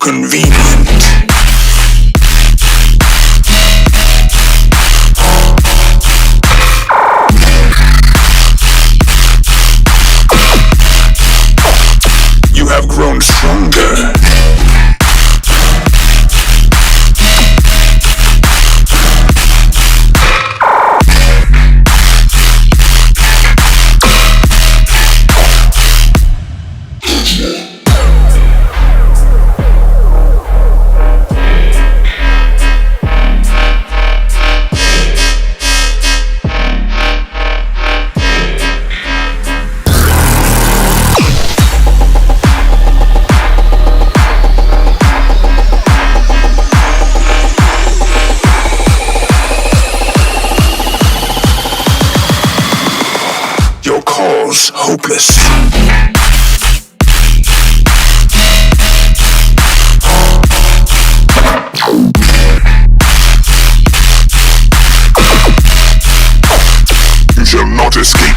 convenient. You have grown stronger. Your cause hopeless. You shall not escape.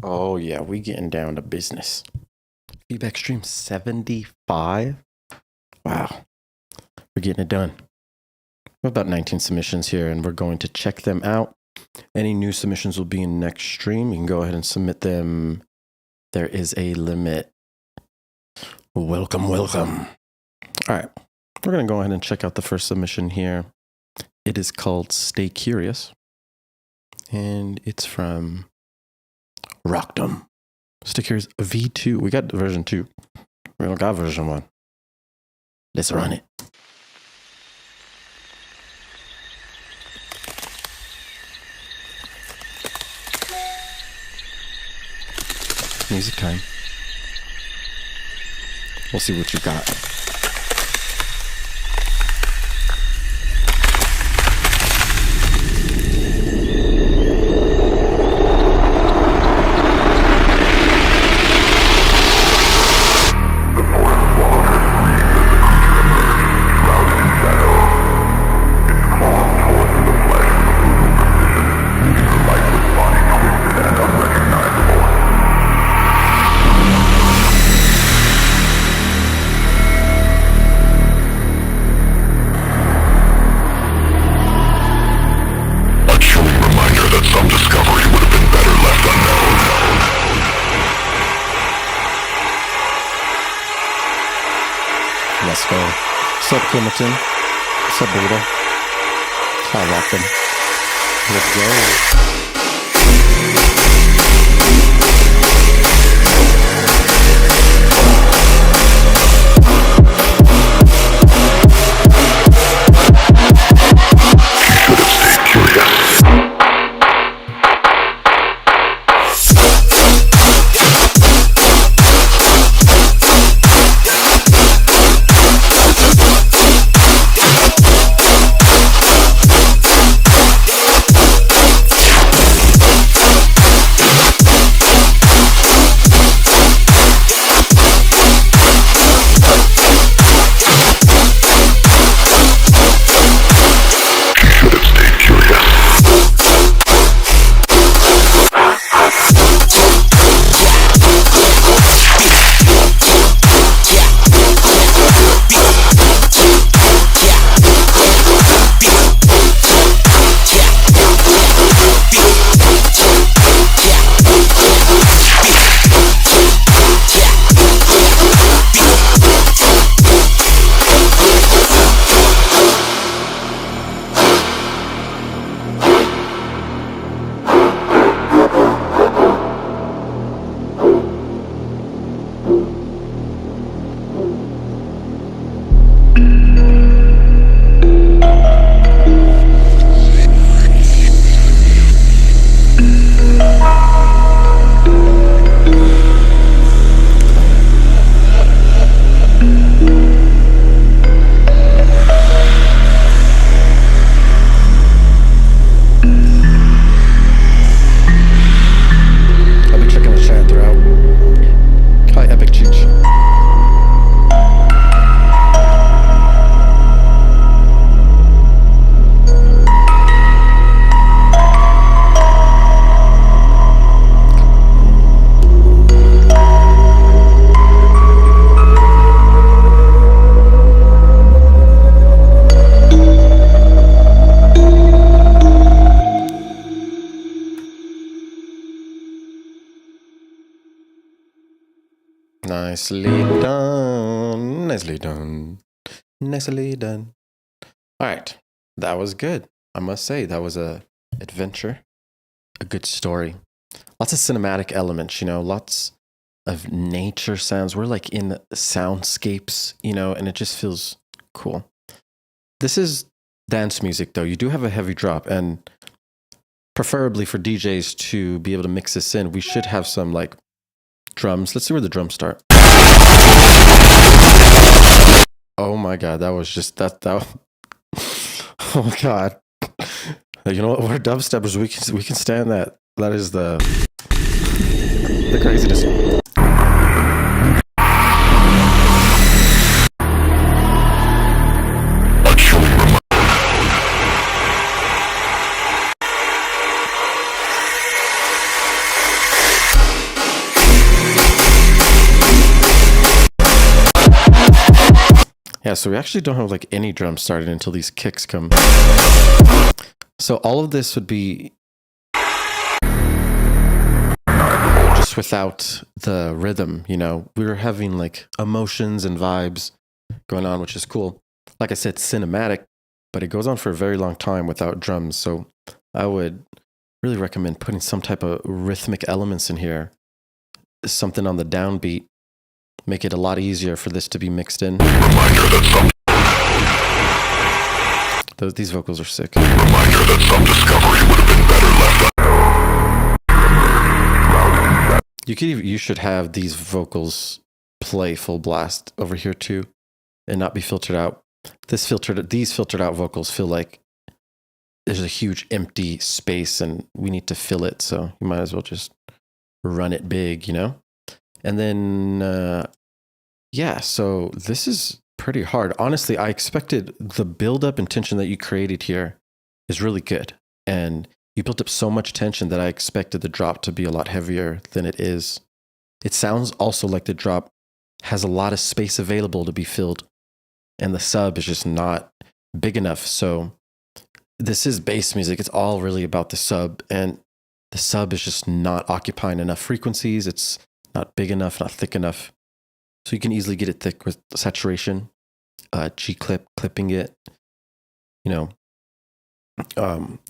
Oh yeah, we getting down to business. Feedback stream 75. Wow, we're getting it done. We have about 19 submissions here, and we're going to check them out. Any new submissions will be in next stream. You can go ahead and submit them. There is a limit. Welcome, welcome. All right, we're gonna go ahead and check out the first submission here. It is called Stay Curious, and it's from Rockdom. Stickers V2. We got version 2. We don't got version 1. Let's run it. Music time. We'll see what you got. Let's go. Sup, Clementon? Sup, Buddha? Hi, Rockdom. Let's go. Nicely done. Nicely done. Nicely done. All right. That was good. I must say, that was a adventure, a good story. Lots of cinematic elements, lots of nature sounds. We're like in soundscapes, and it just feels cool. This is dance music, though. You do have a heavy drop, and preferably for DJs to be able to mix this in, we should have some like drums. Let's see where the drums start. Oh my God, that was just that. Oh God. You know what? We're dubsteppers. We can stand that. That is the craziness. Yeah, so we actually don't have like any drums started until these kicks come. So all of this would be just without the rhythm, We were having like emotions and vibes going on, which is cool. Like I said, cinematic, but it goes on for a very long time without drums. So I would really recommend putting some type of rhythmic elements in here, something on the downbeat. Make it a lot easier for this to be mixed in. These vocals are sick. You should have these vocals play full blast over here too, and not be filtered out. These filtered out vocals feel like there's a huge empty space, and we need to fill it. So you might as well just run it big, And then, so this is pretty hard. Honestly, I expected the build-up and tension that you created here is really good. And you built up so much tension that I expected the drop to be a lot heavier than it is. It sounds also like the drop has a lot of space available to be filled, and the sub is just not big enough. So this is bass music. It's all really about the sub, and the sub is just not occupying enough frequencies. It's not big enough, not thick enough. So you can easily get it thick with saturation, clipping it,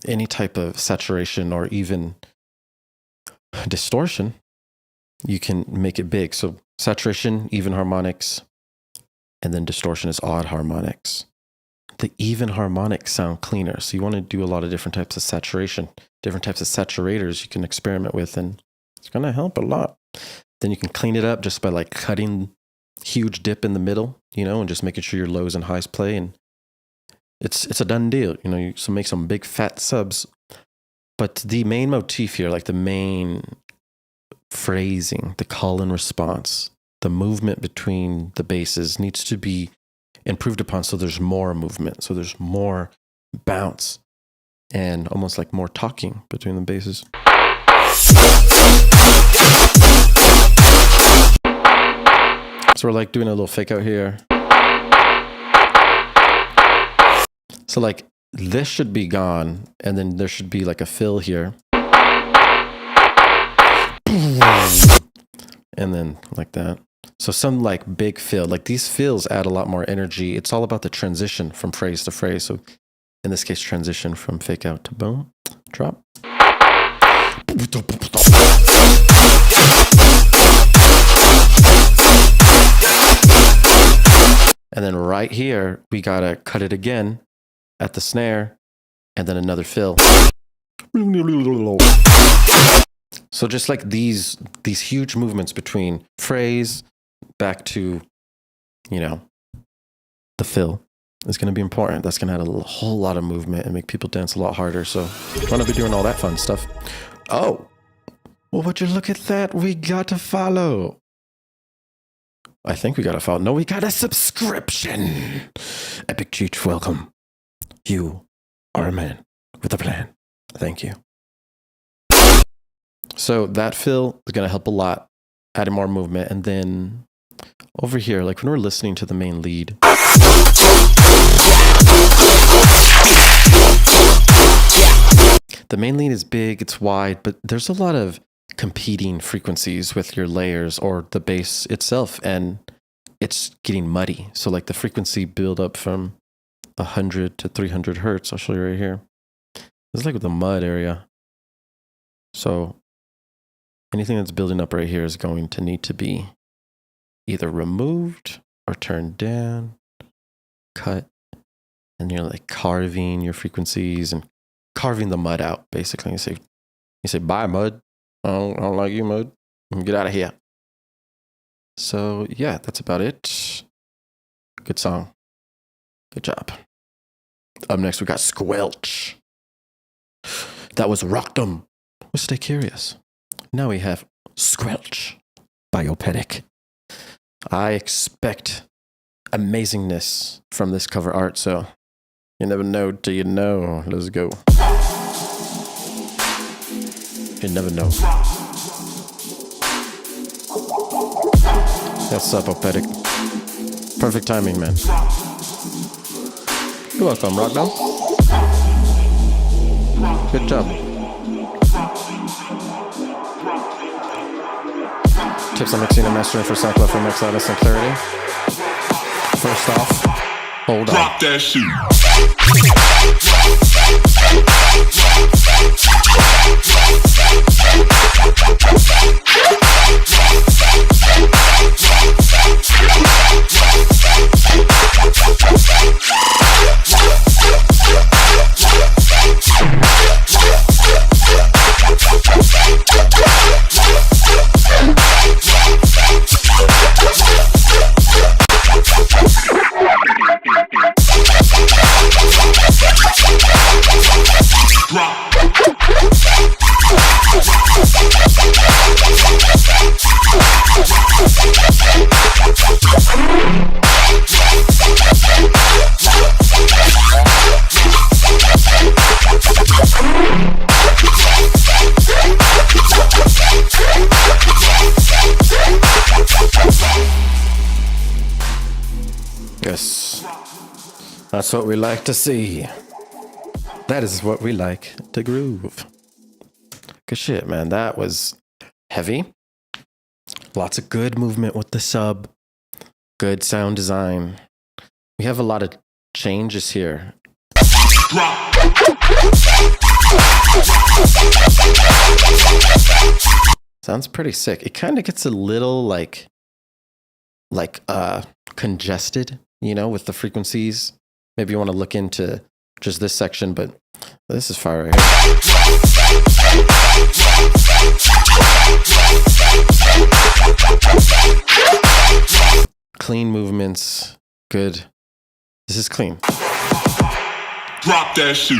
any type of saturation or even distortion, you can make it big. So saturation, even harmonics, and then distortion is odd harmonics. The even harmonics sound cleaner. So you want to do a lot of different types of saturation, different types of saturators you can experiment with, and it's going to help a lot. Then you can clean it up just by like cutting huge dip in the middle, and just making sure your lows and highs play, and it's a done deal. You make some big fat subs. But the main motif here, like the main phrasing, the call and response, the movement between the basses needs to be improved upon, so there's more movement, so there's more bounce, and almost like more talking between the basses. So we're like doing a little fake out here. So like this should be gone, and then there should be like a fill here. And then like that. So some like big fill, like these fills add a lot more energy. It's all about the transition from phrase to phrase. So in this case, transition from fake out to boom, drop. And then right here, we gotta cut it again at the snare, and then another fill. So just like these huge movements between phrase back to, the fill is going to be important. That's going to add a whole lot of movement and make people dance a lot harder. So we're going to be doing all that fun stuff. Oh, well, would you look at that? We got to follow. I think we got to follow. No, we got a subscription. Epic Cheech, welcome. You are a man with a plan. Thank you. So that fill is going to help a lot, adding more movement. And then over here, like when we're listening to the main lead, the main lead is big, it's wide, but there's a lot of competing frequencies with your layers or the bass itself, and it's getting muddy. So like the frequency build up from 100 to 300 hertz. I'll show you right here. It's like the mud area. So anything that's building up right here is going to need to be either removed or turned down, cut, and you're like carving your frequencies and carving the mud out. Basically, you say, bye mud. I don't like you, mud. Get out of here. So yeah, that's about it. Good song. Good job. Up next, we got Squelch. That was Rockdom. Well, stay curious. Now we have Squelch by Opedic. I expect amazingness from this cover art, so you never know till you know. Let's go. You never know. What's up, Opedic? Perfect timing, man. You're welcome, Rockdom. Good job. Tips on mixing and mastering for SoundCloud for mix loudness and clarity. First off, hold on. Drop that shit. Yes, that's what we like to see. That is what we like to groove. Good shit, man. That was heavy. Lots of good movement with the sub. Good sound design. We have a lot of changes here. Sounds pretty sick. It kind of gets a little like congested, you know, with the frequencies. Maybe you want to look into just this section, but this is fire right here. Clean movements, good. This is clean. Drop that shit.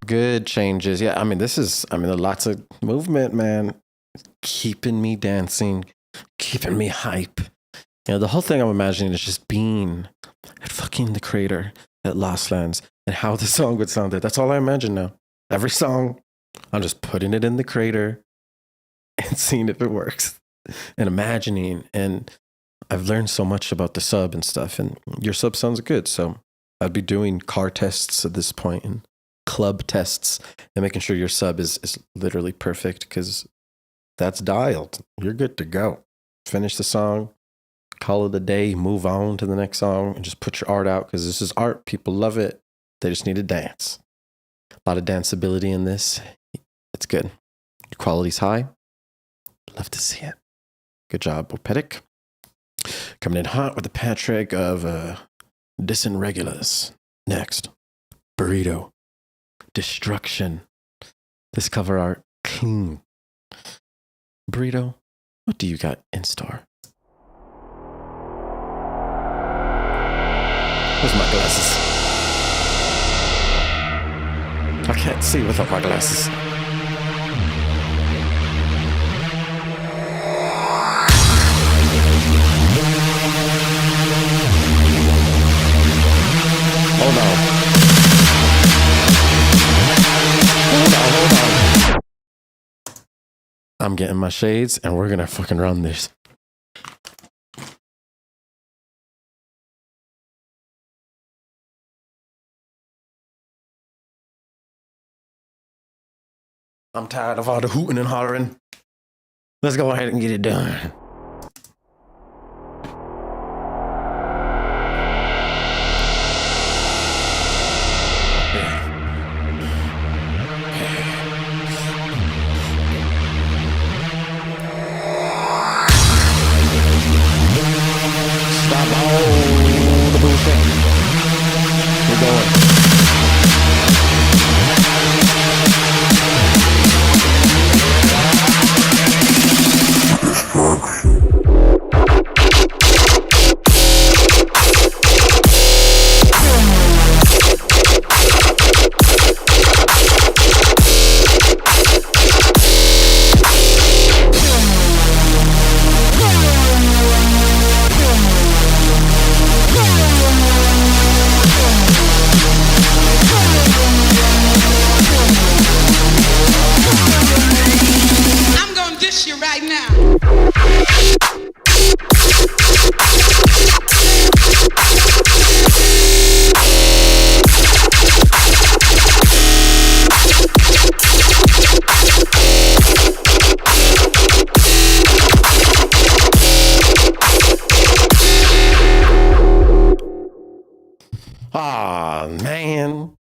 Good changes. Yeah, I mean, there's lots of movement, man. Keeping me dancing, keeping me hype. You know, the whole thing I'm imagining is just being at fucking the crater at Lost Lands and how the song would sound there. That's all I imagine now. Every song, I'm just putting it in the crater and seeing if it works and imagining. And I've learned so much about the sub and stuff, and your sub sounds good. So I'd be doing car tests at this point and club tests and making sure your sub is literally perfect, because that's dialed. You're good to go. Finish the song, call it a day, move on to the next song, and just put your art out, because this is art. People love it. They just need to dance. A lot of danceability in this. It's good. Quality's high. Love to see it. Good job, Opedic. Coming in hot with the Patrick of Dissin Regulars. Next, Burrito. Destruction. This cover art, clean. Burrito, what do you got in store? Where's my glasses? I can't see without my glasses. Hold on. Hold on. I'm getting my shades and we're gonna fucking run this. I'm tired of all the hooting and hollering. Let's go ahead and get it done. Stop all the bullshit. We're going. Ah, man.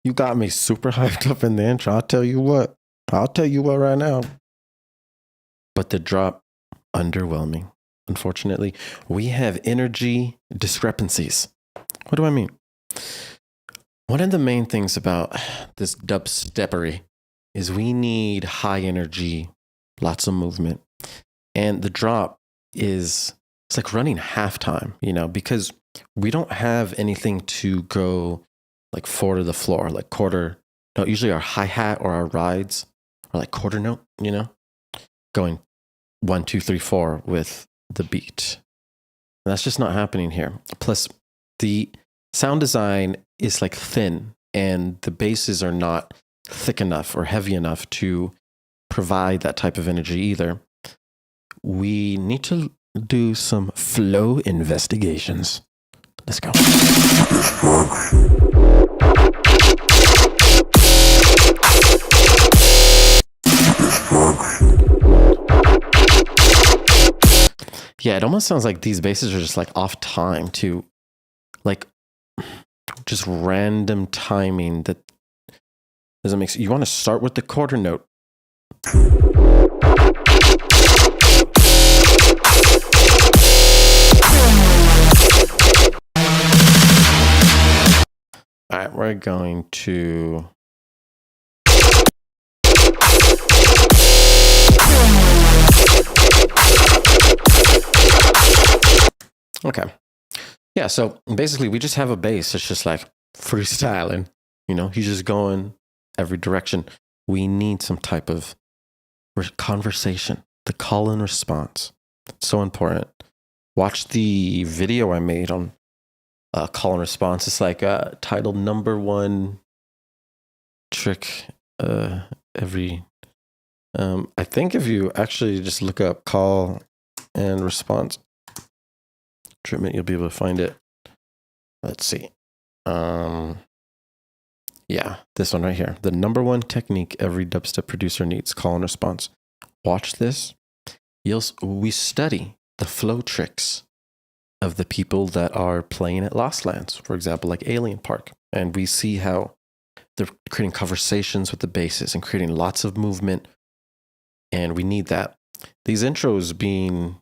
You got me super hyped up in the intro. I'll tell you what right now. But the drop, underwhelming. Unfortunately, we have energy discrepancies. What do I mean? One of the main things about this dubstepery is we need high energy, lots of movement. And the drop it's like running halftime, because we don't have anything to go like 4 to the floor, like quarter. No, usually our hi-hat or our rides are like quarter note, going 1, 2, 3, 4 with the beat. And that's just not happening here. Plus, the sound design is like thin, and the basses are not thick enough or heavy enough to provide that type of energy either. We need to do some flow investigations. Let's go. Yeah, it almost sounds like these basses are just like off time to like just random timing that doesn't make sense. You want to start with the quarter note. All right, we're going to... Okay. Yeah, so basically we just have a bass. It's just like freestyling. He's just going every direction. We need some type of conversation. The call and response. It's so important. Watch the video I made on call and response. It's like titled #1 trick every... I think if you actually just look up call and response Dripment, you'll be able to find it. Let's see. Yeah, this one right here. The #1 technique every dubstep producer needs, call and response. Watch this. We study the flow tricks of the people that are playing at Lost Lands, for example, like Alien Park. And we see how they're creating conversations with the basses and creating lots of movement. And we need that. These intros being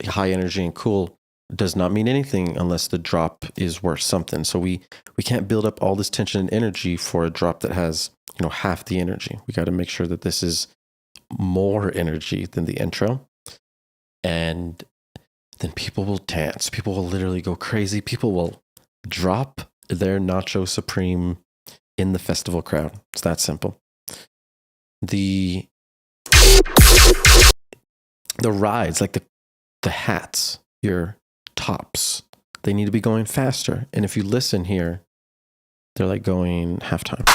high energy and cool does not mean anything unless the drop is worth something. So we can't build up all this tension and energy for a drop that has, half the energy. We got to make sure that this is more energy than the intro. And then people will dance. People will literally go crazy. People will drop their Nacho Supreme in the festival crowd. It's that simple. The rides, like the hats, your tops, they need to be going faster. And if you listen here, they're like going halftime.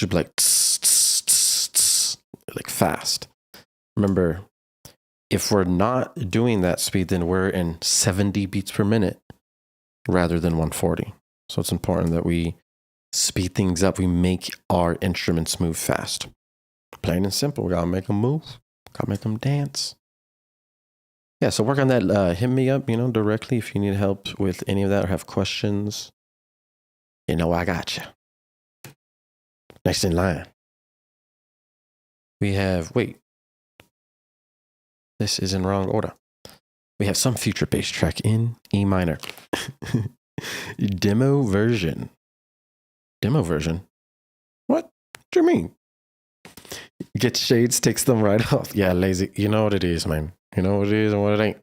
should be like tss, tss, tss, tss, like fast. Remember, if we're not doing that speed, then we're in 70 beats per minute rather than 140. So it's important that we speed things up. We make our instruments move fast. Plain and simple. We gotta make them move. Gotta make them dance. Yeah, so work on that. Hit me up, directly if you need help with any of that or have questions. I got you. Next in line. We have, this is in wrong order. We have some future bass track in E minor. Demo version. Demo version? What do you mean? Get shades, takes them right off. Yeah, lazy. You know what it is, man. You know what it is and what it ain't.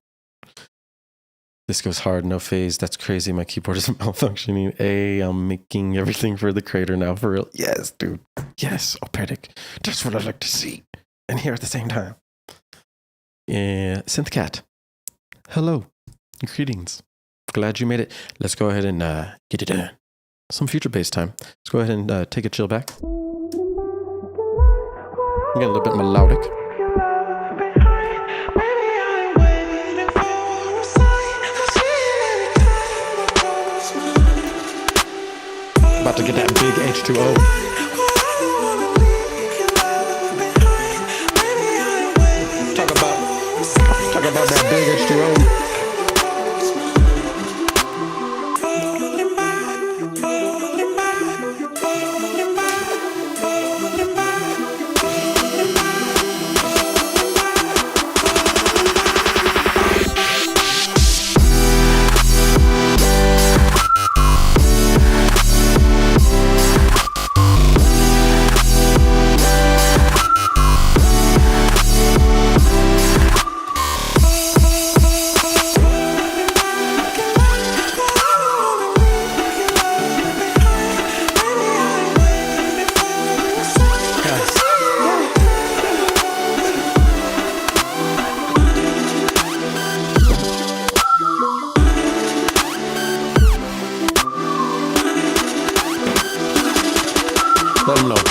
This goes hard, no phase. That's crazy. My keyboard is malfunctioning. I'm making everything for the crater now, for real. Yes, dude. Yes, operatic. That's what I like to see and hear at the same time. Yeah, Synthcat. Hello. Greetings. Glad you made it. Let's go ahead and get it done. Some future bass time. Let's go ahead and take a chill back. Get a little bit melodic. About to get that big H2O. Talk about that big H2O. Let them know.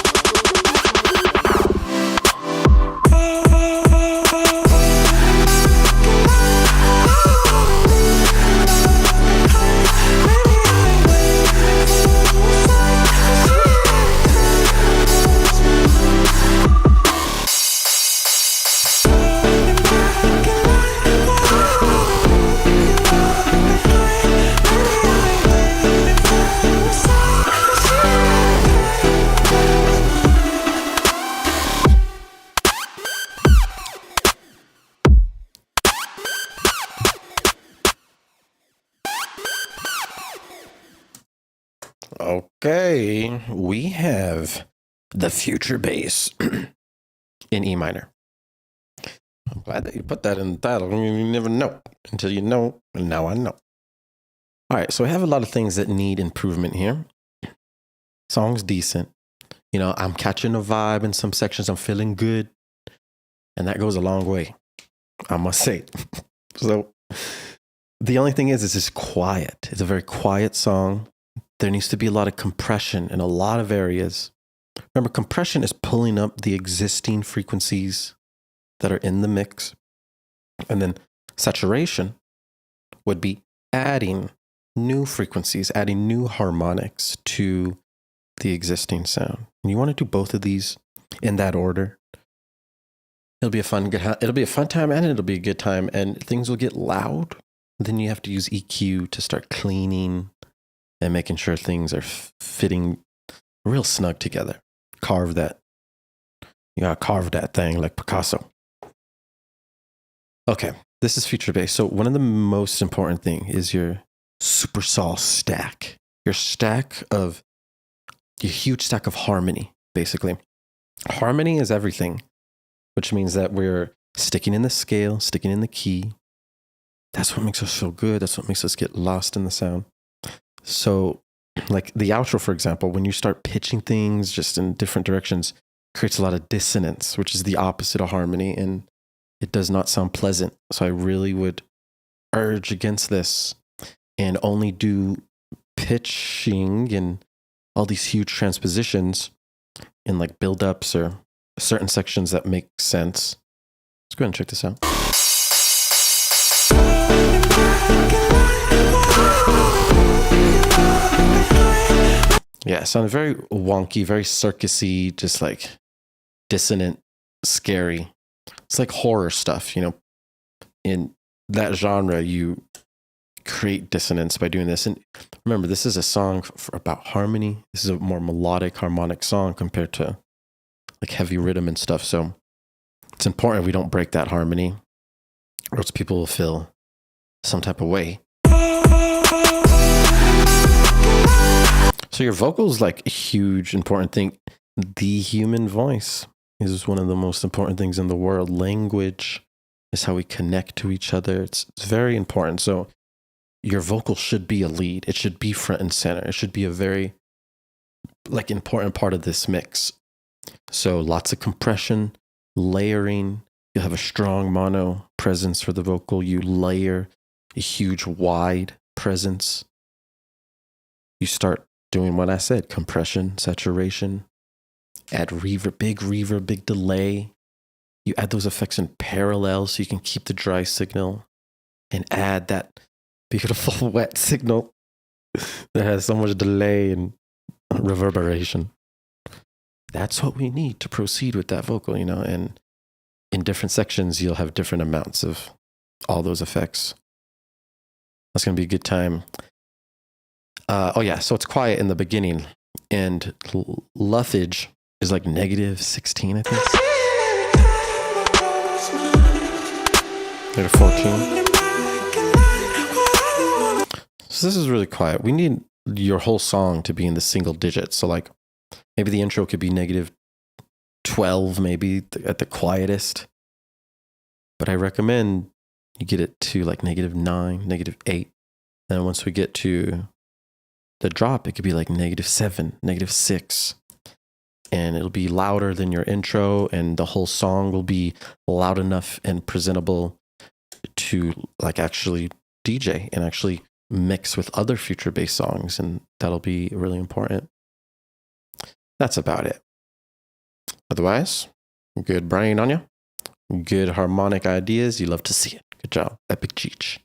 Okay, we have the future bass in E minor. I'm glad that you put that in the title. I mean, you never know until you know, and now I know. All right, so I have a lot of things that need improvement here. Song's decent. I'm catching a vibe in some sections. I'm feeling good. And that goes a long way, I must say. So the only thing is, it's just quiet. It's a very quiet song. There needs to be a lot of compression in a lot of areas. Remember, compression is pulling up the existing frequencies that are in the mix. And then saturation would be adding new frequencies, adding new harmonics to the existing sound. And you want to do both of these in that order. It'll be a fun time, and it'll be a good time, and things will get loud. Then you have to use EQ to start cleaning and making sure things are fitting real snug together. You gotta carve that thing like Picasso. Okay, this is future bass. So one of the most important thing is your super saw stack. Your huge stack of harmony, basically. Harmony is everything, which means that we're sticking in the scale, sticking in the key. That's what makes us feel good. That's what makes us get lost in the sound. So like the outro, for example, when you start pitching things just in different directions, creates a lot of dissonance, which is the opposite of harmony, and it does not sound pleasant. So I really would urge against this and only do pitching and all these huge transpositions in like build-ups or certain sections that make sense. Let's go ahead and check this out. Yeah, it sounded very wonky, very circusy, just like dissonant, scary. It's like horror stuff, you know. In that genre, you create dissonance by doing this. And remember, this is a song about harmony. This is a more melodic, harmonic song compared to like heavy rhythm and stuff. So it's important we don't break that harmony, or else people will feel some type of way. So your vocal is like a huge, important thing. The human voice is one of the most important things in the world. Language is how we connect to each other. It's very important. So your vocal should be a lead. It should be front and center. It should be a very like important part of this mix. So lots of compression, layering. You'll have a strong mono presence for the vocal. You layer a huge wide presence. You start doing what I said, compression, saturation, add reverb, big delay. You add those effects in parallel so you can keep the dry signal and add that beautiful wet signal that has so much delay and reverberation. That's what we need to proceed with that vocal, you know, and in different sections, you'll have different amounts of all those effects. That's going to be a good time. Oh yeah, so it's quiet in the beginning, and luffage is like -16, I think. -14. So this is really quiet. We need your whole song to be in the single digits. So like maybe the intro could be -12, maybe at the quietest. But I recommend you get it to like -9, -8. And once we get to the drop, it could be like -7, -6. And it'll be louder than your intro, and the whole song will be loud enough and presentable to like actually DJ and actually mix with other future bass songs. And that'll be really important. That's about it. Otherwise, good brain on you. Good harmonic ideas. You love to see it. Good job. Epic Cheech.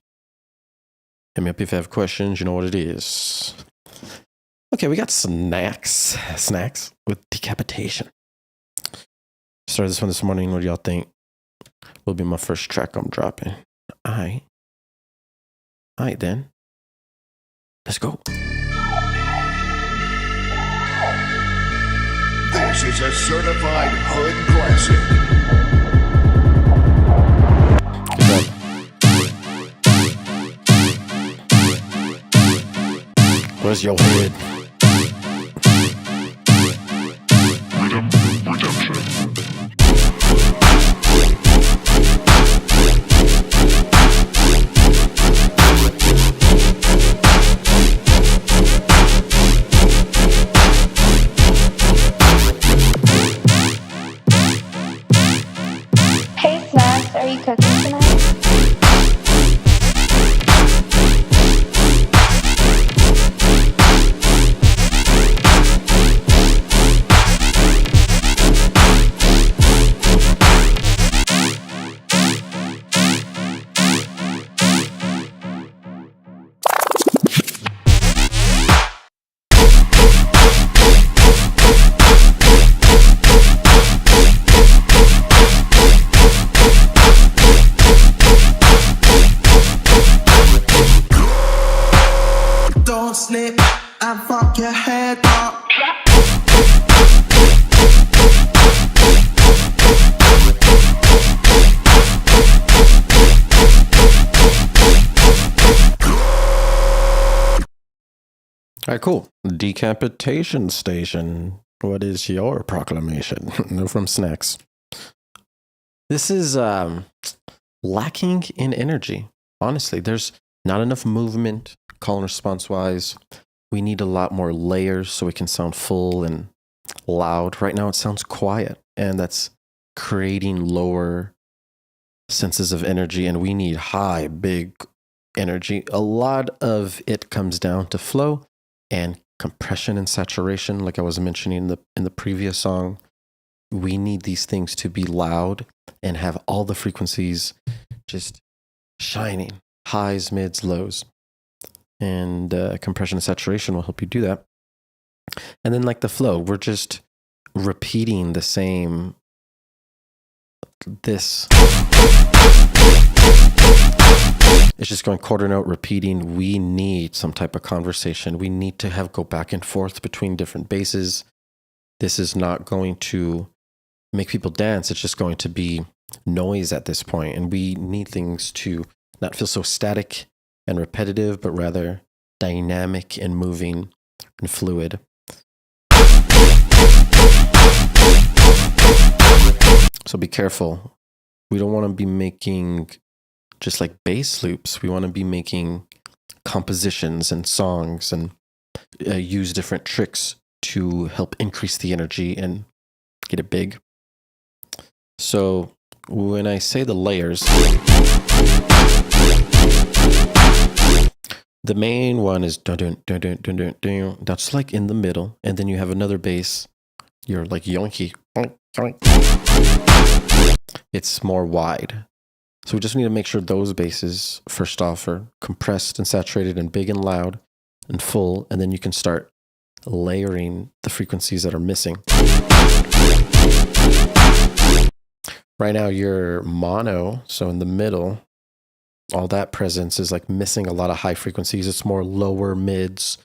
Hit me up if you have questions. You know what it is. Okay, we got snacks with decapitation. Started this one this morning. What do y'all think? Will be my first track I'm dropping. All right then. Let's go. This is a certified hood classic. Where's your head? Rhythm Redemption. Hey Snacks, are you cooking tonight? Don't slip and fuck your head up. All right, cool. Decapitation Station. What is your proclamation? No, from Snacks. This is lacking in energy. Honestly, there's not enough movement, call and response wise. We need a lot more layers so we can sound full and loud. Right now, it sounds quiet, and that's creating lower senses of energy, and we need high, big energy. A lot of it comes down to flow and compression and saturation, like I was mentioning in the previous song. We need these things to be loud and have all the frequencies just shining, highs, mids, lows. And compression and saturation will help you do that. And then like the flow, we're just repeating the same, this. It's just going quarter note, repeating. We need some type of conversation. We need to go back and forth between different basses. This is not going to make people dance. It's just going to be noise at this point. And we need things to not feel so static and repetitive, but rather dynamic and moving and fluid. So be careful. We don't want to be making just like bass loops. We want to be making compositions and songs and use different tricks to help increase the energy and get it big. So when I say the layers, the main one is dun dun dun dun dun dun dun. That's like in the middle, and then you have another bass. You're like yonky. It's more wide. So we just need to make sure those basses, first off, are compressed and saturated and big and loud and full, and then you can start layering the frequencies that are missing. Right now, you're mono, so in the middle, all that presence is like missing a lot of high frequencies. It's more lower mids,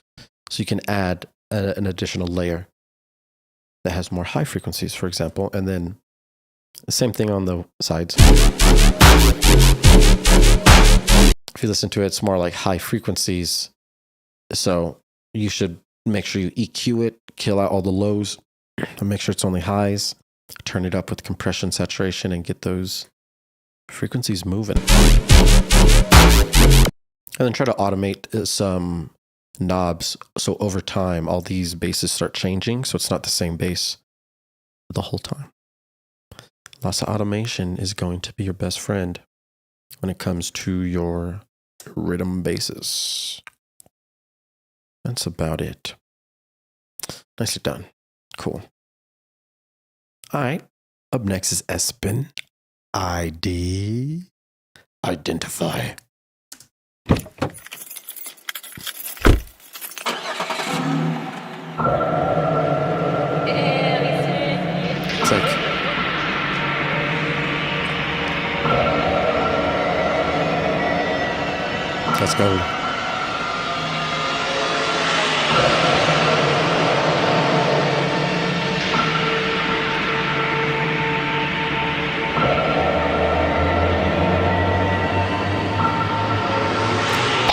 so you can add an additional layer that has more high frequencies, for example, and then the same thing on the sides. If you listen to it, it's more like high frequencies, so you should make sure you EQ it, kill out all the lows, and make sure it's only highs. Turn it up with compression, saturation, and get those frequencies moving. And then try to automate some knobs, so over time, all these basses start changing, so it's not the same bass the whole time. Lots of automation is going to be your best friend when it comes to your rhythm basses. That's about it. Nicely done. Cool. All right. Up next is Espen. ID. Identify. It's like, let's go.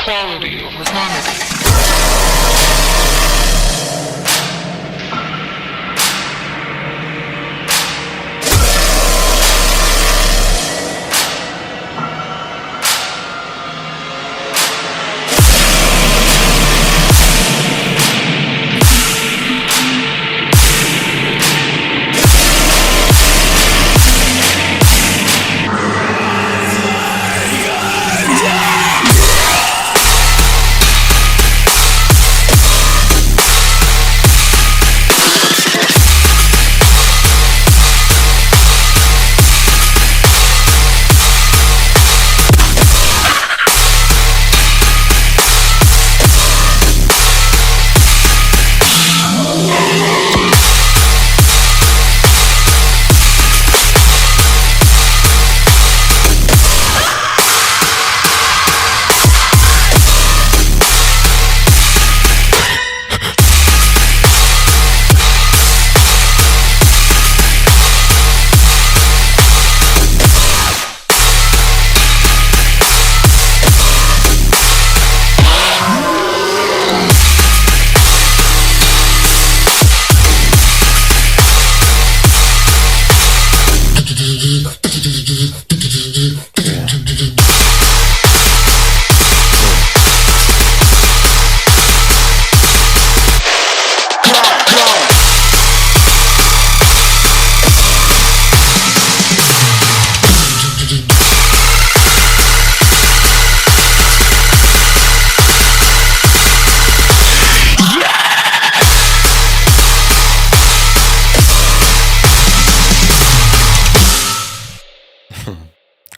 Quality over quantity.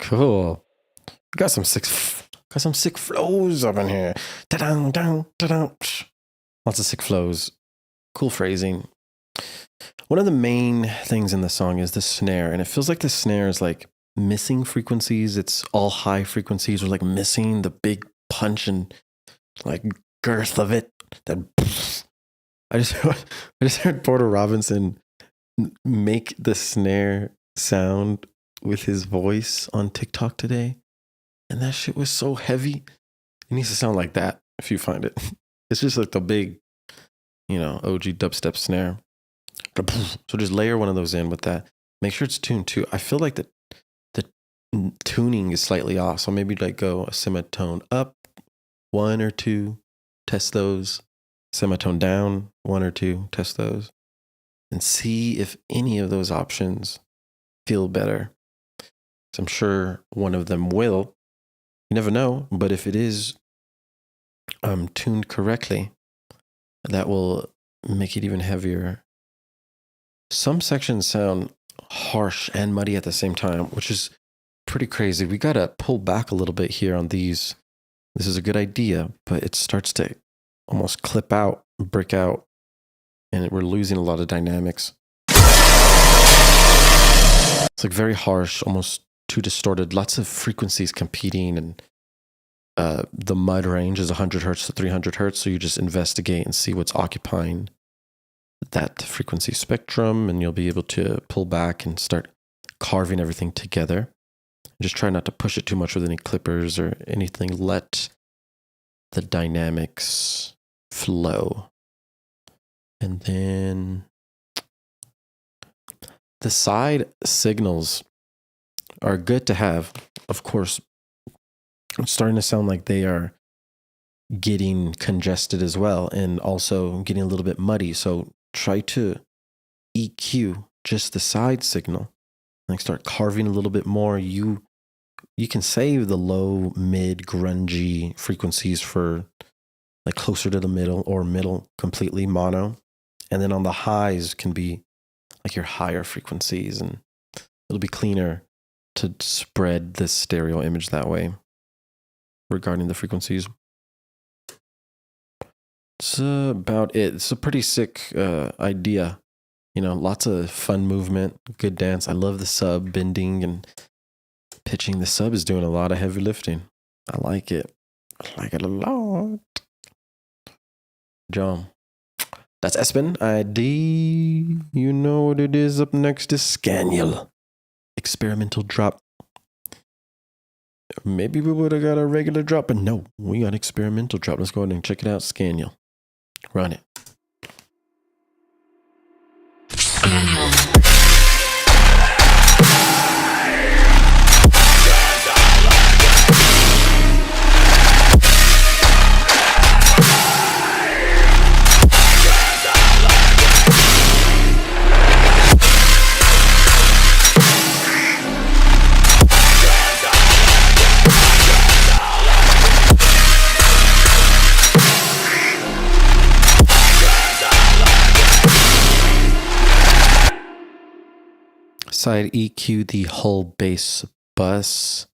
Cool. Got some sick flows up in here. Ta-dang, dang, ta-dang. Lots of sick flows. Cool phrasing. One of the main things in the song is the snare, and it feels like the snare is like missing frequencies. It's all high frequencies, or like missing the big punch and like girth of it. That I just heard Porter Robinson make the snare sound with his voice on TikTok today, and that shit was so heavy. It needs to sound like that if you find it. It's just like the big, OG dubstep snare. So just layer one of those in with that. Make sure it's tuned too. I feel like the tuning is slightly off, so maybe like go a semitone up, 1 or 2, test those. Semitone down, 1 or 2, test those, and see if any of those options feel better. So I'm sure one of them will. You never know, but if it is tuned correctly, that will make it even heavier. Some sections sound harsh and muddy at the same time, which is pretty crazy. We got to pull back a little bit here on these. This is a good idea, but it starts to almost clip out, brick out, and we're losing a lot of dynamics. It's like very harsh, almost too distorted, lots of frequencies competing, and the mud range is 100 hertz to 300 hertz, so you just investigate and see what's occupying that frequency spectrum, and you'll be able to pull back and start carving everything together. Just try not to push it too much with any clippers or anything. Let the dynamics flow. And then the side signals are good to have. Of course, it's starting to sound like they are getting congested as well, and also getting a little bit muddy. So try to EQ just the side signal, like start carving a little bit more. You can save the low, mid, grungy frequencies for like closer to the middle, or middle completely mono. And then on the highs can be like your higher frequencies, and it'll be cleaner to spread this stereo image that way regarding the frequencies. It's about it. It's a pretty sick idea. Lots of fun movement, good dance. I love the sub bending and pitching. The sub is doing a lot of heavy lifting. I like it. I like it a lot. John. That's Espen ID. You know what it is. Up next is Scaniel. Experimental drop. Maybe we would have got a regular drop, but no, we got experimental drop. Let's go ahead and check it out. Scaniel. Run it. Side EQ the whole bass bus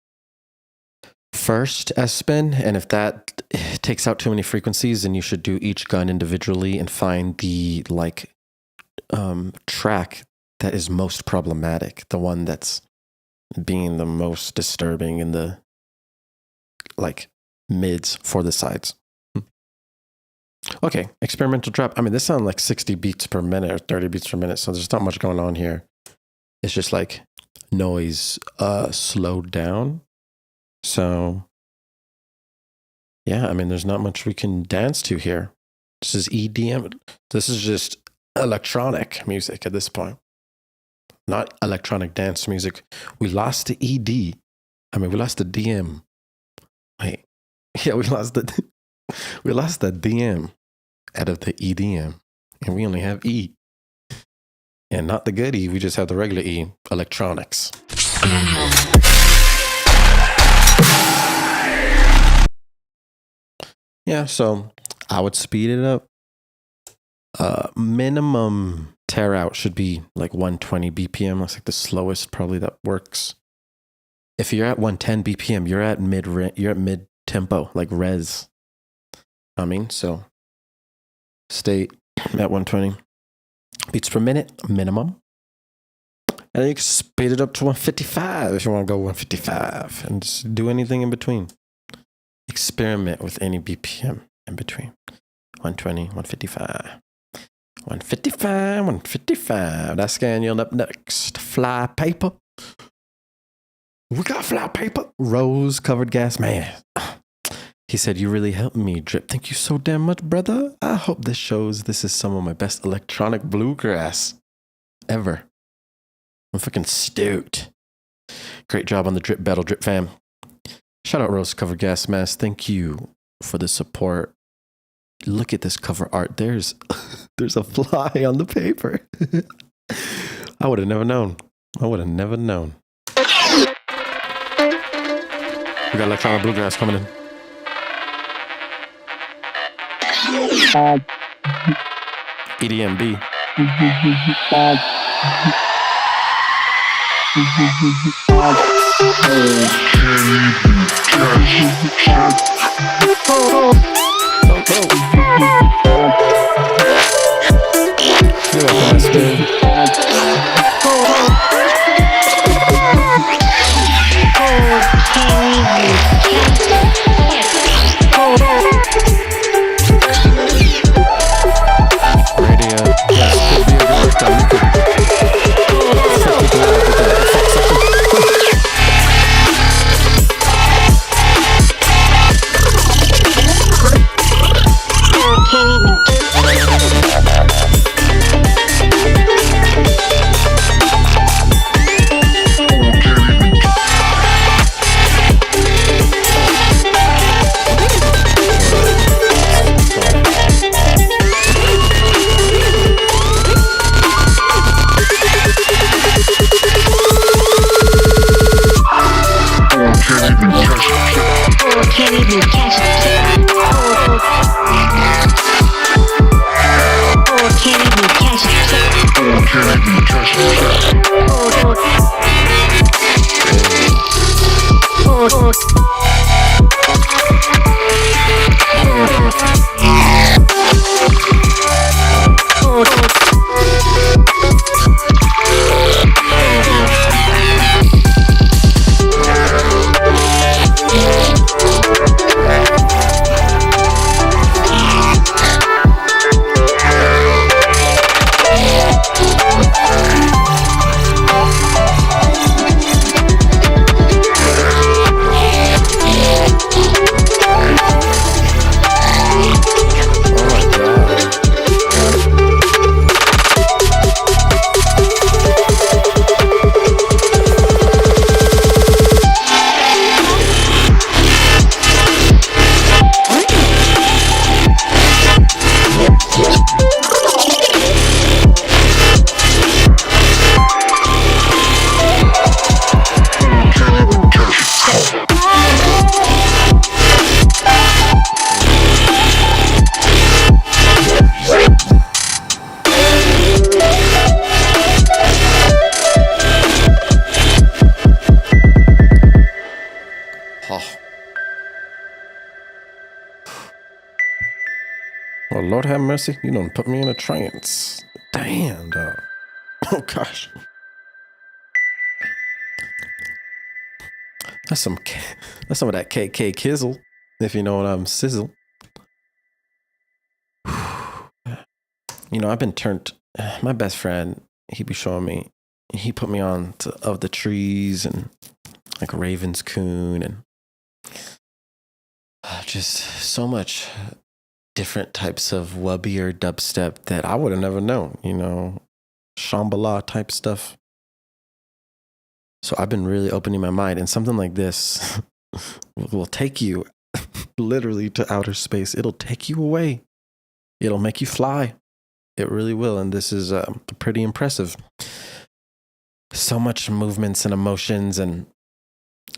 first, Espen, and if that takes out too many frequencies, then you should do each gun individually and find the track that is most problematic, the one that's being the most disturbing in the mids for the sides. Okay, experimental drop. I mean, this sounds like 60 beats per minute or 30 beats per minute, so there's not much going on here. It's just like noise slowed down. So, yeah, I mean, there's not much we can dance to here. This is EDM. This is just electronic music at this point. Not electronic dance music. We lost the ED. I mean, we lost the DM. Wait. Yeah, we lost the DM out of the EDM. And we only have E. And not the good E, we just have the regular E, electronics. Yeah, so I would speed it up. Minimum tear out should be like 120 BPM. That's like the slowest probably that works. If you're at 110 BPM, you're at mid tempo, like res. I mean, so stay at 120 beats per minute minimum. And then you can speed it up to 155 if you want to go 155 and just do anything in between. Experiment with any BPM in between. 120, 155. 155, 155. That's Scaniel up next. Fly paper. We got fly paper. Rose covered gas man. He said, "You really helped me, Drip. Thank you so damn much, brother. I hope this shows this is some of my best electronic bluegrass ever. I'm fucking stoked. Great job on the Drip Battle, Drip fam. Shout out Rose Covered Gas Mask. Thank you for the support. Look at this cover art. There's a fly on the paper. I would have never known. I would have never known. We got electronic bluegrass coming in. EDMB. You're welcome, Mister. Oh, Lord have mercy. You don't put me in a trance. Damn, dog. Oh, gosh. That's some of that KK Kizzle, if you know what I'm sizzle. You know, I've been turned. My best friend, he be showing me. He put me on to Of the Trees and like Raven's Coon and just so much different types of wubby or dubstep that I would have never known. You know, Shambhala type stuff. So I've been really opening my mind, and something like this will take you literally to outer space. It'll take you away. It'll make you fly. It really will. And this is pretty impressive. So much movements and emotions, and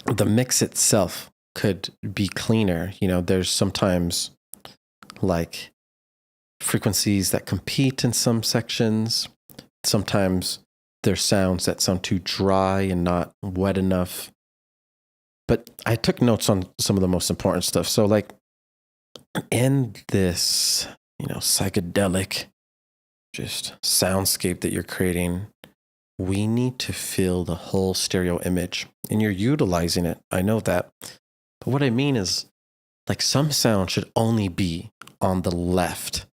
the mix itself could be cleaner. You know, there's sometimes like frequencies that compete in some sections. Sometimes there's sounds that sound too dry and not wet enough. But I took notes on some of the most important stuff. So like in this, psychedelic just soundscape that you're creating, we need to feel the whole stereo image, and you're utilizing it. I know that. But what I mean is, like, some sound should only be on the left,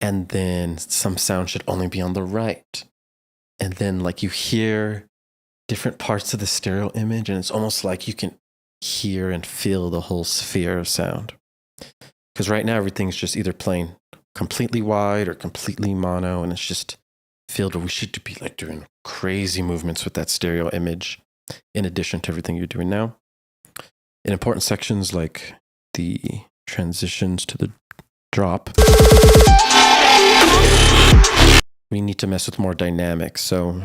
and then some sound should only be on the right. And then, like, you hear different parts of the stereo image, and it's almost like you can hear and feel the whole sphere of sound. Because right now, everything's just either playing completely wide or completely mono, and it's just filled. We should be like doing crazy movements with that stereo image in addition to everything you're doing now. In important sections like the transitions to the drop, we need to mess with more dynamics, so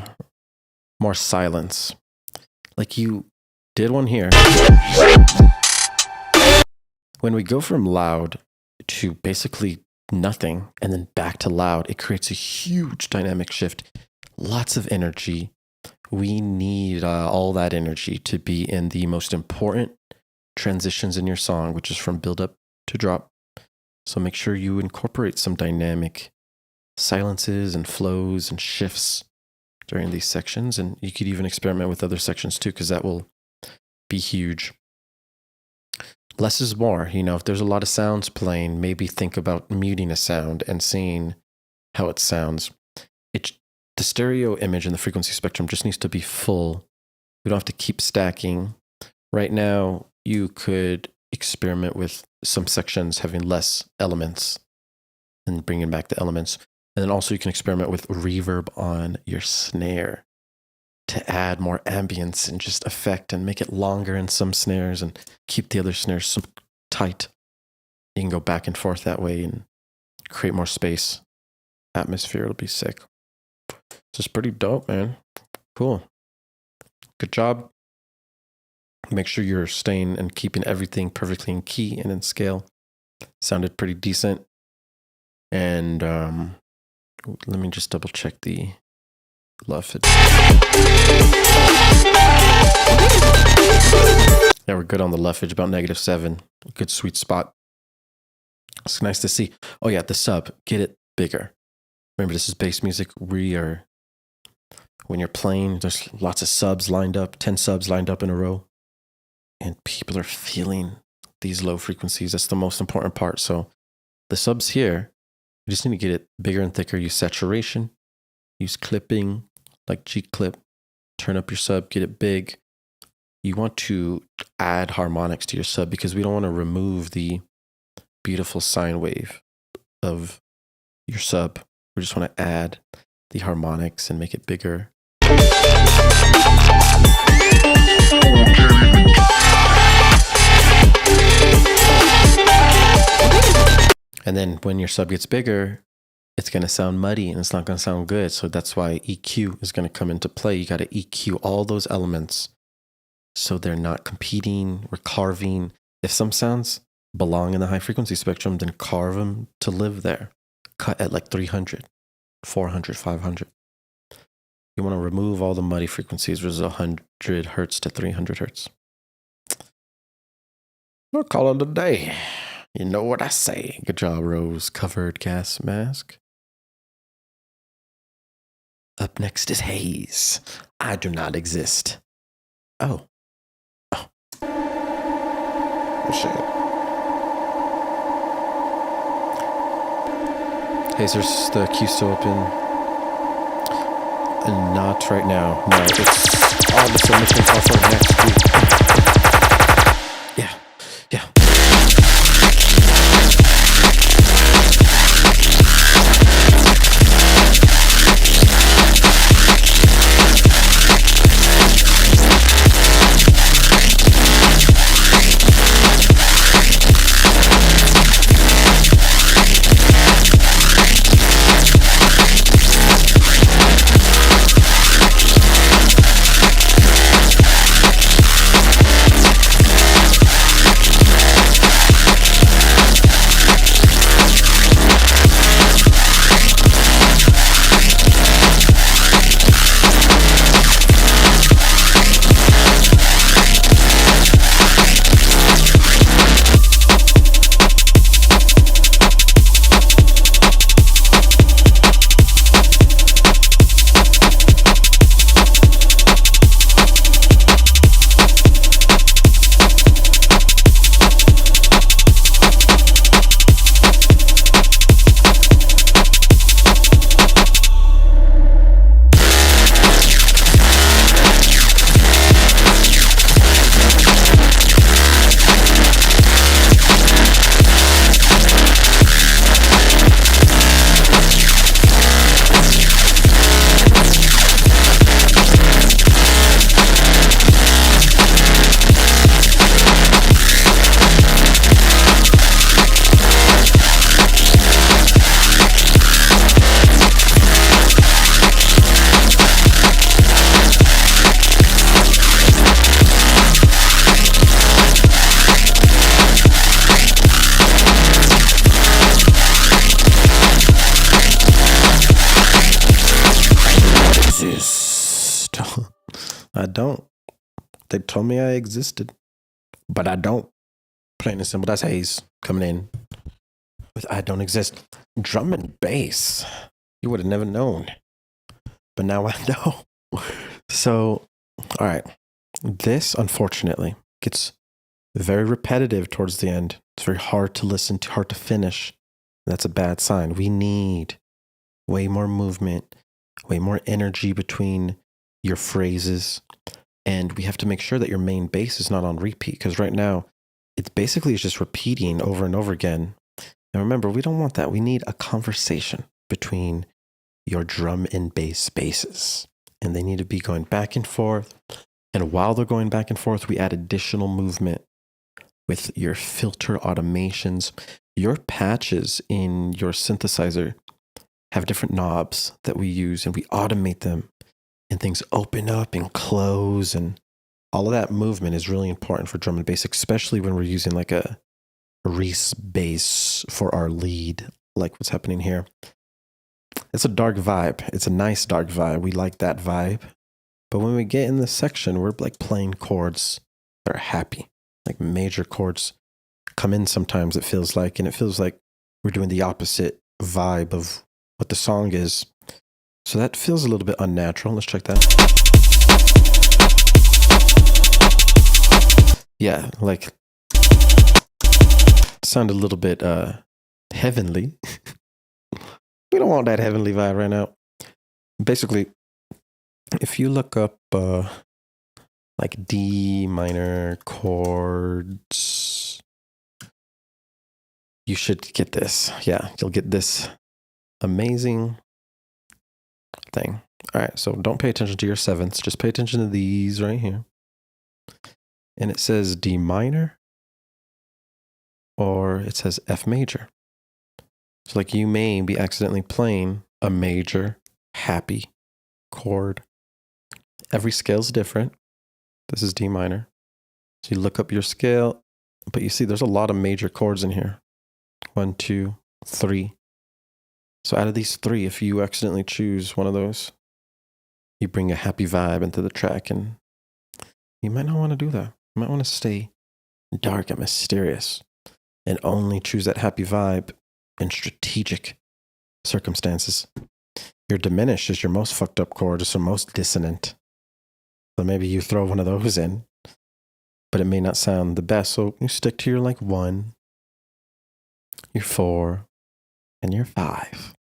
more silence. Like you did one here. When we go from loud to basically nothing and then back to loud, it creates a huge dynamic shift, lots of energy. We need all that energy to be in the most important transitions in your song, which is from build up to drop. So make sure you incorporate some dynamic silences and flows and shifts during these sections. And you could even experiment with other sections too, because that will be huge. Less is more. If there's a lot of sounds playing, maybe think about muting a sound and seeing how it sounds. The stereo image and the frequency spectrum just needs to be full. We don't have to keep stacking. Right now, you could experiment with some sections having less elements and bringing back the elements. And then also you can experiment with reverb on your snare to add more ambience and just effect and make it longer in some snares and keep the other snares tight. You can go back and forth that way and create more space. Atmosphere, it'll be sick. So it's pretty dope, man. Cool. Good job. Make sure you're staying and keeping everything perfectly in key and in scale. Sounded pretty decent. And let me just double check the luffage. Yeah, we're good on the luffage, about -7. Good sweet spot. It's nice to see. Oh yeah, the sub, get it bigger. Remember, this is bass music. When you're playing, there's lots of subs lined up, 10 subs lined up in a row. And people are feeling these low frequencies. That's the most important part. So the subs here, you just need to get it bigger and thicker. Use saturation, use clipping, like G-clip. Turn up your sub, get it big. You want to add harmonics to your sub because we don't want to remove the beautiful sine wave of your sub. We just want to add the harmonics and make it bigger. And then when your sub gets bigger, it's going to sound muddy and it's not going to sound good. So that's why EQ is going to come into play. You got to EQ all those elements so they're not competing or carving. If some sounds belong in the high frequency spectrum, then carve them to live there. Cut at like 300, 400, 500. You want to remove all the muddy frequencies, which is 100 hertz to 300 hertz. We'll call it a day. You know what I say. Good job, Rose. Covered gas mask. Up next is Haze. I do not exist. Oh. Oh. Oh, shit. Haze, there's the queue still open. And not right now. No, it's all the submissions are for next week. Yeah. Yeah. I don't. They told me I existed, but I don't. Plain and simple. That's Hayes coming in with I don't exist. Drum and bass. You would have never known. But now I know. So, all right. This, unfortunately, gets very repetitive towards the end. It's very hard to listen to, hard to finish. That's a bad sign. We need way more movement, way more energy between your phrases. And we have to make sure that your main bass is not on repeat, because right now, it's basically just repeating over and over again. And remember, we don't want that. We need a conversation between your drum and bass basses. And they need to be going back and forth. And while they're going back and forth, we add additional movement with your filter automations. Your patches in your synthesizer have different knobs that we use, and we automate them. And things open up and close, and all of that movement is really important for drum and bass, especially when we're using like a Reese bass for our lead, like what's happening here. It's a dark vibe. It's a nice dark vibe. We like that vibe. But when we get in this section, we're like playing chords that are happy, like major chords come in sometimes, it feels like, and it feels like we're doing the opposite vibe of what the song is. So that feels a little bit unnatural. Let's check that. Yeah, like sounded a little bit heavenly. We don't want that heavenly vibe right now. Basically, if you look up like D minor chords, you should get this. Yeah, you'll get this amazing thing. All right, so don't pay attention to your sevenths. Just pay attention to these right here. And it says D minor, or it says F major. So like you may be accidentally playing a major happy chord. Every scale's different. This is D minor. So you look up your scale, but you see there's a lot of major chords in here. 1, 2, 3. So out of these 3, if you accidentally choose one of those, you bring a happy vibe into the track, and you might not want to do that. You might want to stay dark and mysterious and only choose that happy vibe in strategic circumstances. Your diminish is your most fucked up chord, it's your most dissonant. So maybe you throw one of those in, but it may not sound the best. So you stick to your like 1, your 4, and your 5.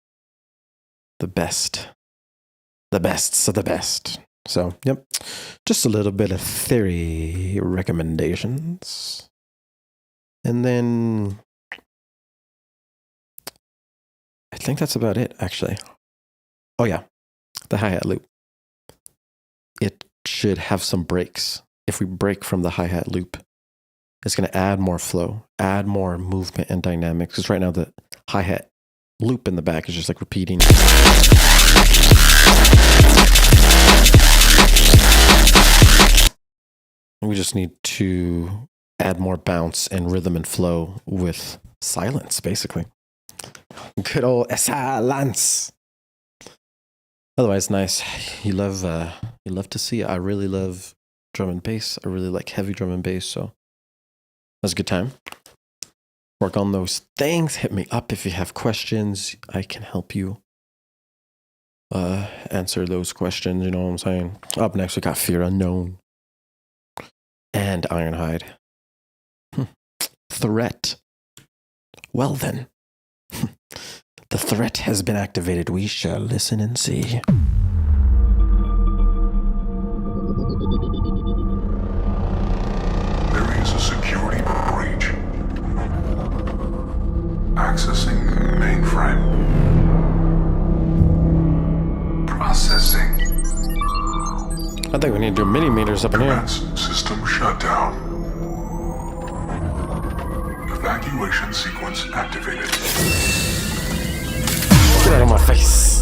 The best. The bests of the best. So, yep. Just a little bit of theory recommendations. And then I think that's about it, actually. Oh, yeah. The hi-hat loop. It should have some breaks. If we break from the hi-hat loop, it's going to add more flow, add more movement and dynamics. Because right now the hi-hat loop in the back is just like repeating. We just need to add more bounce and rhythm and flow with silence, basically. Good old silence. Otherwise, nice. You love to see it. I really love drum and bass. I really like heavy drum and bass. So that's a good time. Work on those things. Hit me up if you have questions. I can help you answer those questions. You know what I'm saying? Up next, we got Fear Unknown and Ironhide. Threat. Well then. The threat has been activated. We shall listen and see. There is a security breach. Accessing mainframe. Processing. I think we need to do mini meters up in here. Defense system shutdown. Evacuation sequence activated. Get out of my face.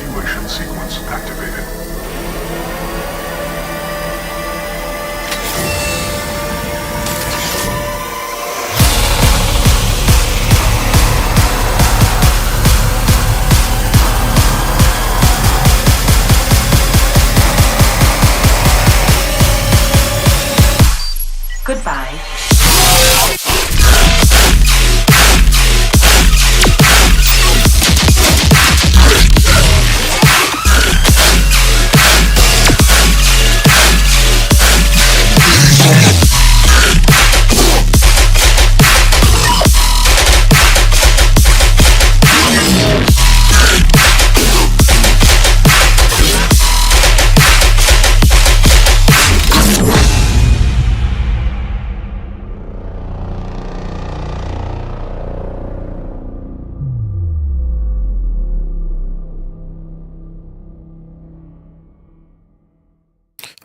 Evacuation sequence activated. Goodbye.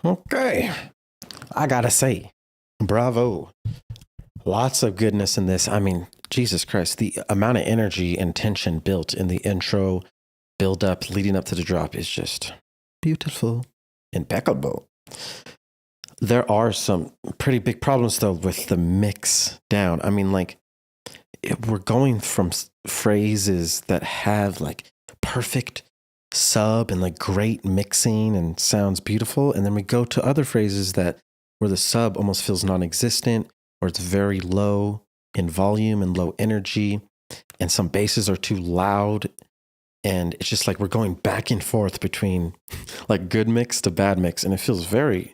Okay. I gotta say, bravo. Lots of goodness in this. I mean, Jesus Christ, the amount of energy and tension built in the intro, build up, leading up to the drop is just beautiful, impeccable. There are some pretty big problems, though, with the mix down. I mean, like, we're going from phrases that have like perfect sub and like great mixing and sounds beautiful, and then we go to other phrases that where the sub almost feels non-existent, or it's very low in volume and low energy, and some basses are too loud, and it's just like we're going back and forth between like good mix to bad mix, and it feels very,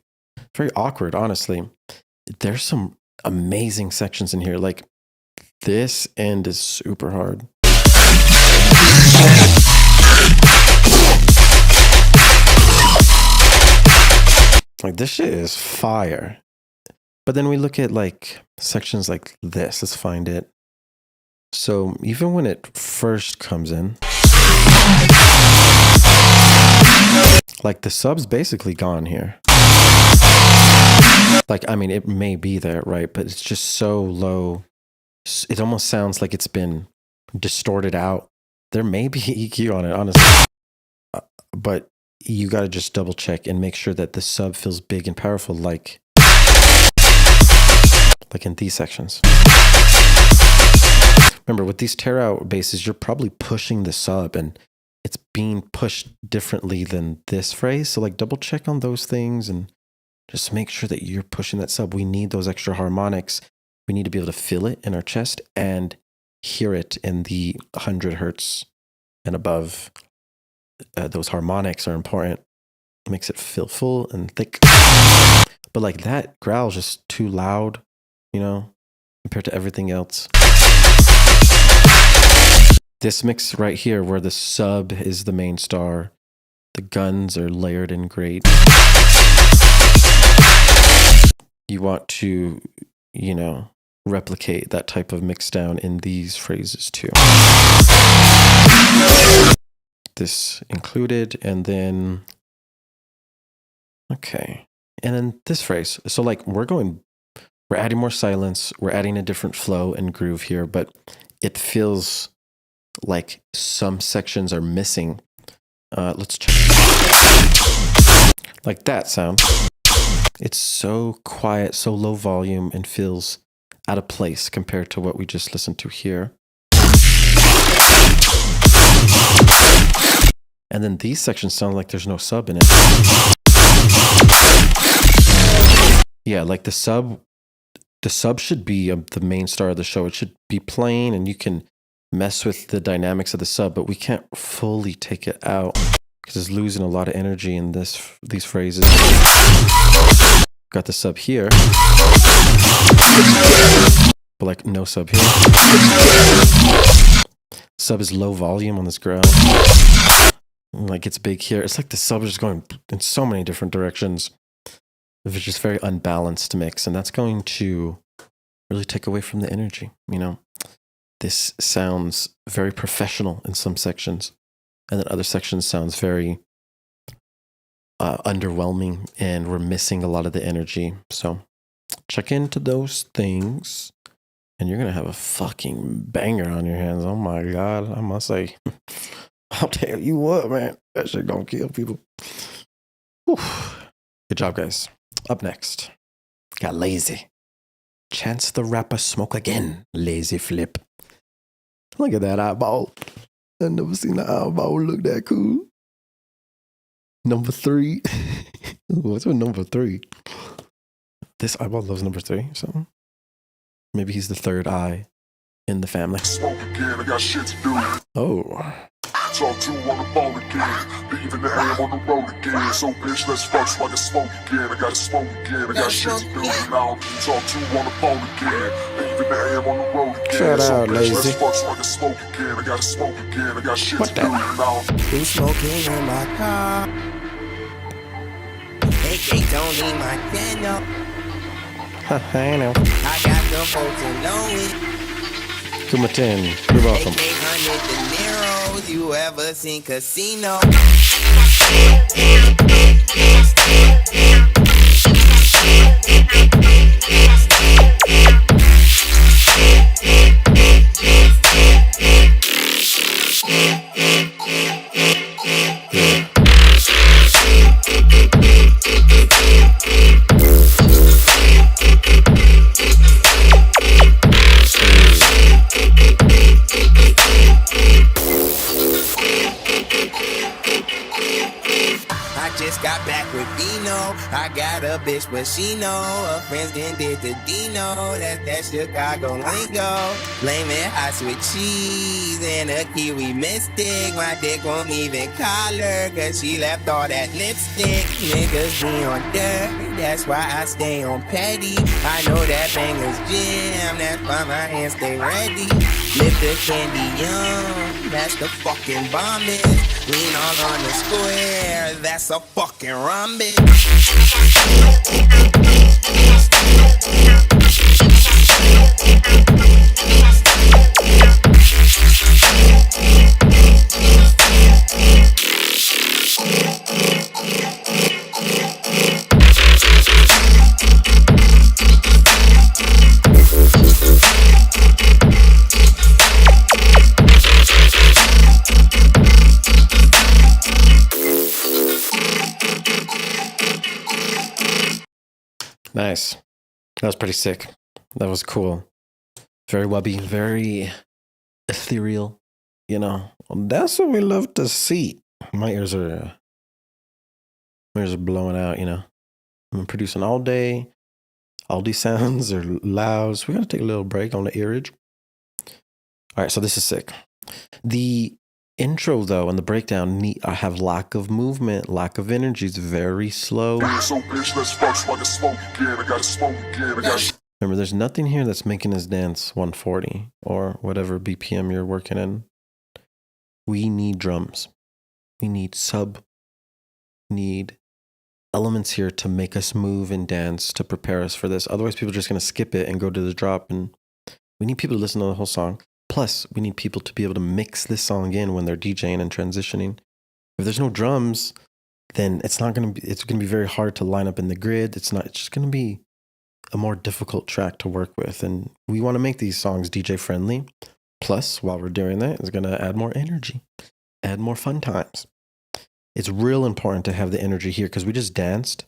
very awkward, honestly. There's some amazing sections in here. Like this end is super hard. Like this shit is fire. But then we look at like sections like this. Let's find it. So even when it first comes in, like the sub's basically gone here. Like, I mean, it may be there, right? But it's just so low. It almost sounds like it's been distorted out. There may be EQ on it, honestly. But you got to just double check and make sure that the sub feels big and powerful, like in these sections. Remember, with these tear out basses, you're probably pushing the sub and it's being pushed differently than this phrase. So like double check on those things and just make sure that you're pushing that sub. We need those extra harmonics. We need to be able to feel it in our chest and hear it in the 100 hertz and above. Those harmonics are important. It makes it feel full and thick. But like that growl is just too loud, you know, compared to everything else. This mix right here where the sub is the main star, the guns are layered in great. You want to, you know, replicate that type of mix down in these phrases too. This included, and then, okay. And then this phrase. So like we're adding more silence. We're adding a different flow and groove here, but it feels like some sections are missing. Let's check. Like that sound. It's so quiet, so low volume, and feels out of place compared to what we just listened to here. And then these sections sound like there's no sub in it. Yeah, like the sub should be the main star of the show. It should be playing and you can mess with the dynamics of the sub, but we can't fully take it out because it's losing a lot of energy in these phrases. Got the sub here, but like no sub here. Sub is low volume on this ground. Like it's big here. It's like the sub is just going in so many different directions. It's just very unbalanced mix, and that's going to really take away from the energy. You know, this sounds very professional in some sections, and then other sections sounds very underwhelming, and we're missing a lot of the energy. So check into those things, and you're gonna have a fucking banger on your hands. Oh my god, I must say. I'll tell you what, man. That shit gonna kill people. Whew. Good job, guys. Up next, got Lazy. Chance the Rapper Smoke Again. Lazy Flip. Look at that eyeball. I've never seen an eyeball look that cool. Number 3. What's with number 3? This eyeball loves number 3 or something. Maybe he's the third eye in the family. Smoke again, I got shit to do. Oh. Talk to on the phone again. Leaving the AM on the road again. So bitch, let's fuck so I can smoke again. I gotta smoke again. I got shit to do. Now talk to on the phone again. Leaving the AM on the road again. Shout so out, bitch, Lazy. let's fuck so I can smoke again. I gotta smoke again. I got shit What to the- do. Now Who's smoking in my car? They don't need my candle. I know. I got the folks to know it. Kumatin, you're welcome. 800 dineros, you ever seen Casino? I just got back with Dino. I got a bitch, but she know her friends then did the Dino. That's that Chicago lingo. Blame it hot with cheese and a kiwi mystic. My dick won't even call her, cause she left all that lipstick. Niggas be on dirt, that's why I stay on petty. I know that banger's jam, that's why my hands stay ready. Lift the candy young, that's the fucking bomb is. Lean all on the square, that's a fucking rhombus. Nice. That was pretty sick. That was cool. Very wubby, very ethereal. You know, that's what we love to see. My ears are blowing out, you know. I'm producing all day. All these sounds are loud. So we got to take a little break on the earage. All right, so this is sick. The intro, though, and the breakdown I have lack of movement, lack of energy. It's very slow. so bitch, let's fuck so I can smoke again. I gotta smoke again. I got shit. Remember, there's nothing here that's making us dance 140 or whatever BPM you're working in. We need drums. We need need elements here to make us move and dance to prepare us for this. Otherwise, people are just going to skip it and go to the drop. And we need people to listen to the whole song. Plus, we need people to be able to mix this song in when they're DJing and transitioning. If there's no drums, then it's going to be very hard to line up in the grid. It's just going to be a more difficult track to work with. And we want to make these songs DJ friendly. Plus, while we're doing that, it's going to add more energy, add more fun times. It's real important to have the energy here because we just danced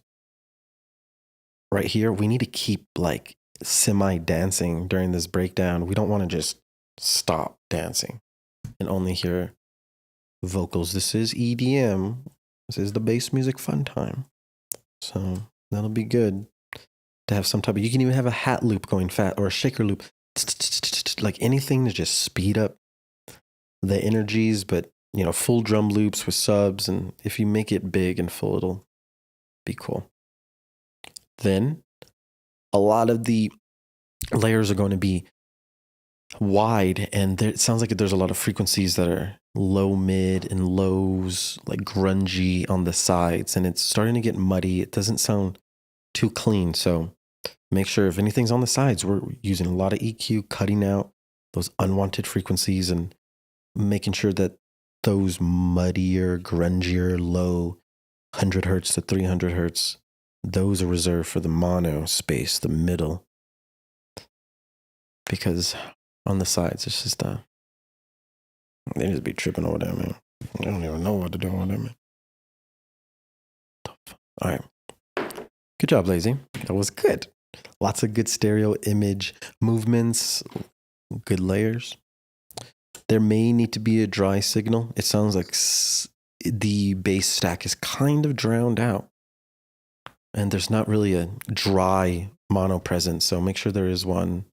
right here. We need to keep like semi-dancing during this breakdown. We don't want to just stop dancing and only hear vocals. This is EDM. This is the bass music fun time. So that'll be good to have some type of, you can even have a hat loop going fast or a shaker loop, like anything to just speed up the energies, but you know, full drum loops with subs. And if you make it big and full, it'll be cool. Then a lot of the layers are going to be wide, and it sounds like there's a lot of frequencies that are low, mid, and lows, like grungy on the sides, and it's starting to get muddy. It doesn't sound too clean, so make sure if anything's on the sides, we're using a lot of EQ, cutting out those unwanted frequencies and making sure that those muddier, grungier, low 100 hertz to 300 hertz, those are reserved for the mono space, the middle, because on the sides, it's just, they just be tripping over there, man. don't even know what to do with them. All right. Good job, Lazy. That was good. Lots of good stereo image movements, good layers. There may need to be a dry signal. It sounds like the bass stack is kind of drowned out. And there's not really a dry mono present. So make sure there is one.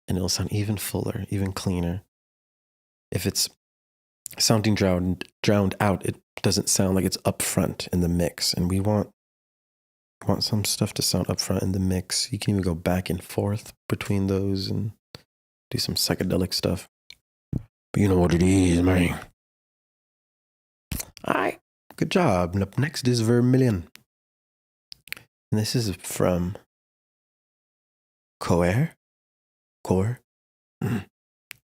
And it'll sound even fuller, even cleaner. If it's sounding drowned out, it doesn't sound like it's up front in the mix. And we want some stuff to sound up front in the mix. You can even go back and forth between those and do some psychedelic stuff. But you know what it is, man. All right, good job. And up next is Vermilion. And this is from Core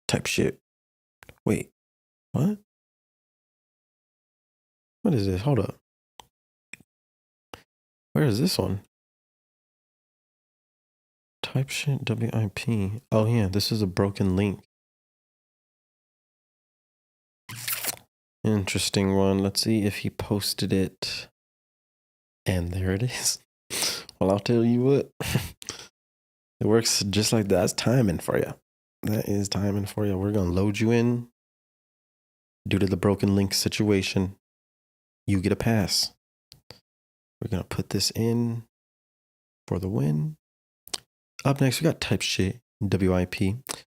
type shit. Wait, what? What is this? Hold up. Where is this one? Type shit WIP. Oh yeah, this is a broken link. Interesting one. Let's see if he posted it. And there it is. Well, I'll tell you what. It works just like that. That's timing for you. That is timing for you. We're going to load you in. Due to the broken link situation, you get a pass. We're going to put this in for the win. Up next, we got Type Shit WIP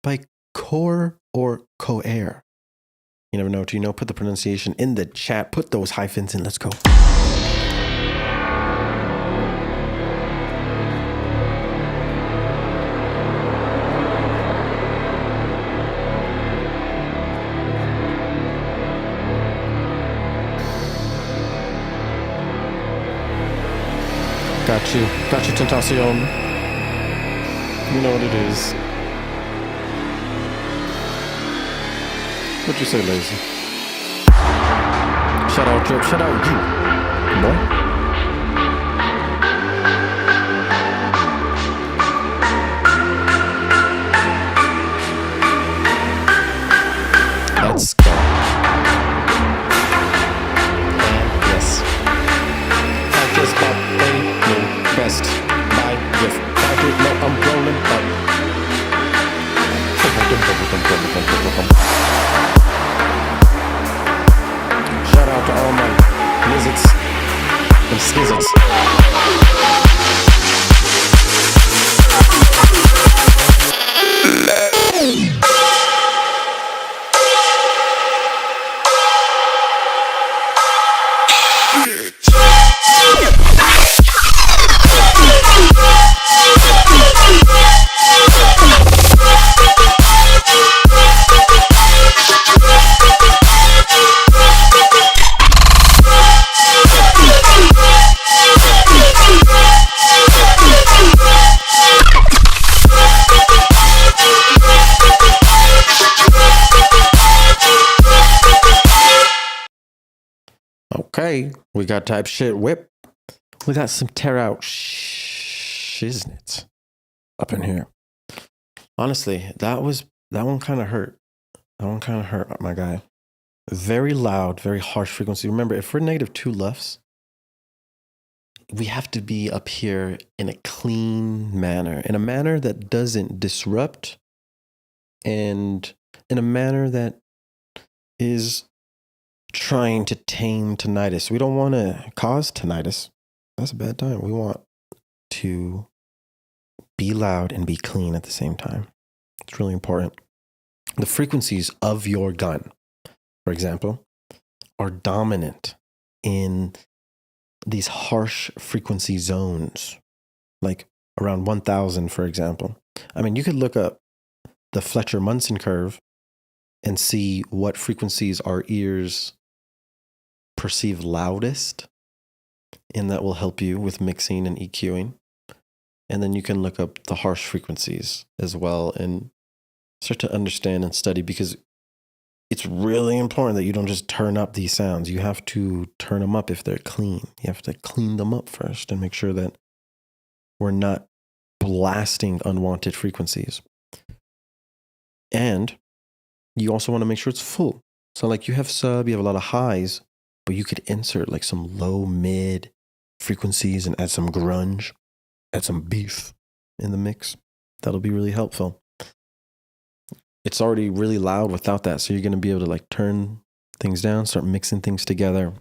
by Core or Coair. You never know what you know. Put the pronunciation in the chat. Put those hyphens in. Let's go. Got you, Tentacion. You know what it is. What'd you say, Lazy? Shout out, Drip. Shout out, you. Boy. Let's go. And yes. I just bought a new Best Buy gift. I did know I'm rolling up. Shout out to all my lizards and skizzards. Okay, we got Type Shit WIP. We got some tear out shiznits up in here. Honestly, that one kind of hurt. That one kind of hurt, my guy. Very loud, very harsh frequency. Remember, if we're -2 LUFS, we have to be up here in a clean manner, in a manner that doesn't disrupt, and in a manner that is trying to tame tinnitus. We don't want to cause tinnitus. That's a bad time. We want to be loud and be clean at the same time. It's really important. The frequencies of your gun, for example, are dominant in these harsh frequency zones, like around 1000, for example. I mean, you could look up the Fletcher-Munson curve and see what frequencies our ears perceive loudest, and that will help you with mixing and EQing. And then you can look up the harsh frequencies as well and start to understand and study, because it's really important that you don't just turn up these sounds. You have to turn them up if they're clean. You have to clean them up first and make sure that we're not blasting unwanted frequencies. And you also want to make sure it's full. So like you have sub, you have a lot of highs, but you could insert like some low mid frequencies and add some grunge, add some beef in the mix. That'll be really helpful. It's already really loud without that, so you're going to be able to like turn things down, start mixing things together,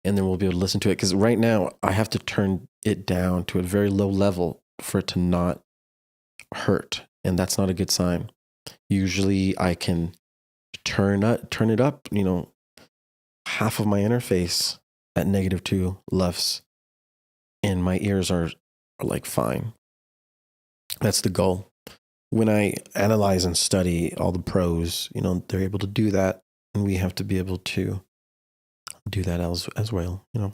and then we'll be able to listen to it. Because right now I have to turn it down to a very low level for it to not hurt, and that's not a good sign. Usually I can turn it up, you know, half of my interface at -2 LUFS, and my ears are like fine. That's the goal. When I analyze and study all the pros, you know, they're able to do that, and we have to be able to do that as well, you know.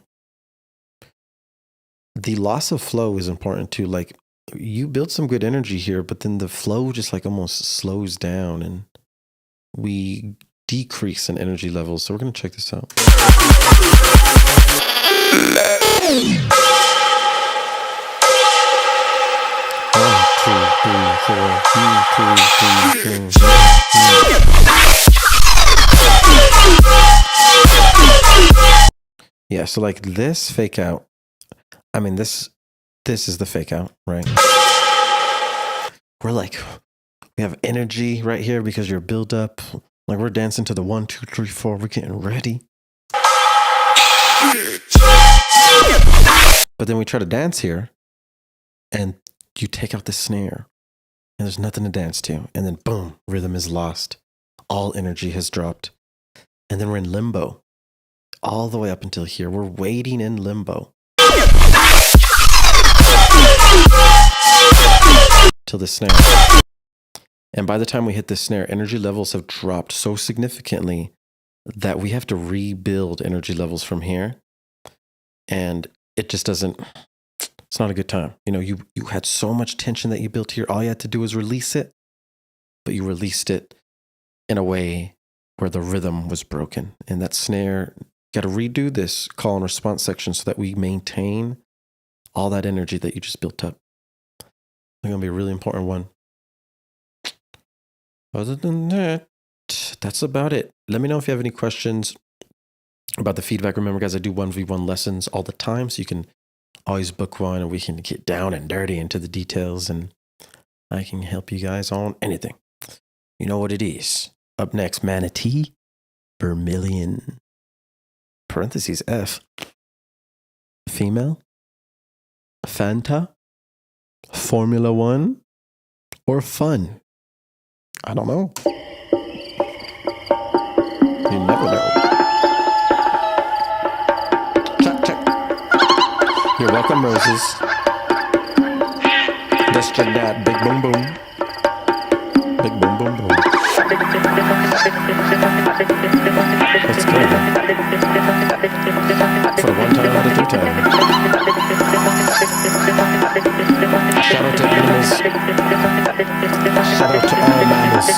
The loss of flow is important too. Like, you build some good energy here, but then the flow just like almost slows down and we decrease in energy levels. So we're going to check this out. 1, 2, 3, 4, 1, 2, 3, 4. Yeah, so like this fake out, I mean, this is the fake out, right? We're like, we have energy right here because you're built up. Like we're dancing to the 1, 2, 3, 4. We're getting ready. But then we try to dance here, and you take out the snare, and there's nothing to dance to. And then boom, rhythm is lost. All energy has dropped. And then we're in limbo. All the way up until here. We're waiting in limbo. Till the snare. And by the time we hit the snare, energy levels have dropped so significantly that we have to rebuild energy levels from here. And it just doesn't, it's not a good time. You know, you had so much tension that you built here. All you had to do was release it, but you released it in a way where the rhythm was broken. And that snare, got to redo this call and response section so that we maintain all that energy that you just built up. It's going to be a really important one. Other than that, that's about it. Let me know if you have any questions about the feedback. Remember, guys, I do 1v1 lessons all the time, so you can always book one and we can get down and dirty into the details, and I can help you guys on anything. You know what it is. Up next, Manatee, Vermilion, parentheses F, female, Fanta, Formula One, or fun. I don't know. You never know. Check, check. You're welcome, Roses. Let's check that. Big boom boom. Big boom boom boom. Let's go, man. For the 1 time or the 2 time. Shout out to animals. Shout out to all mammals.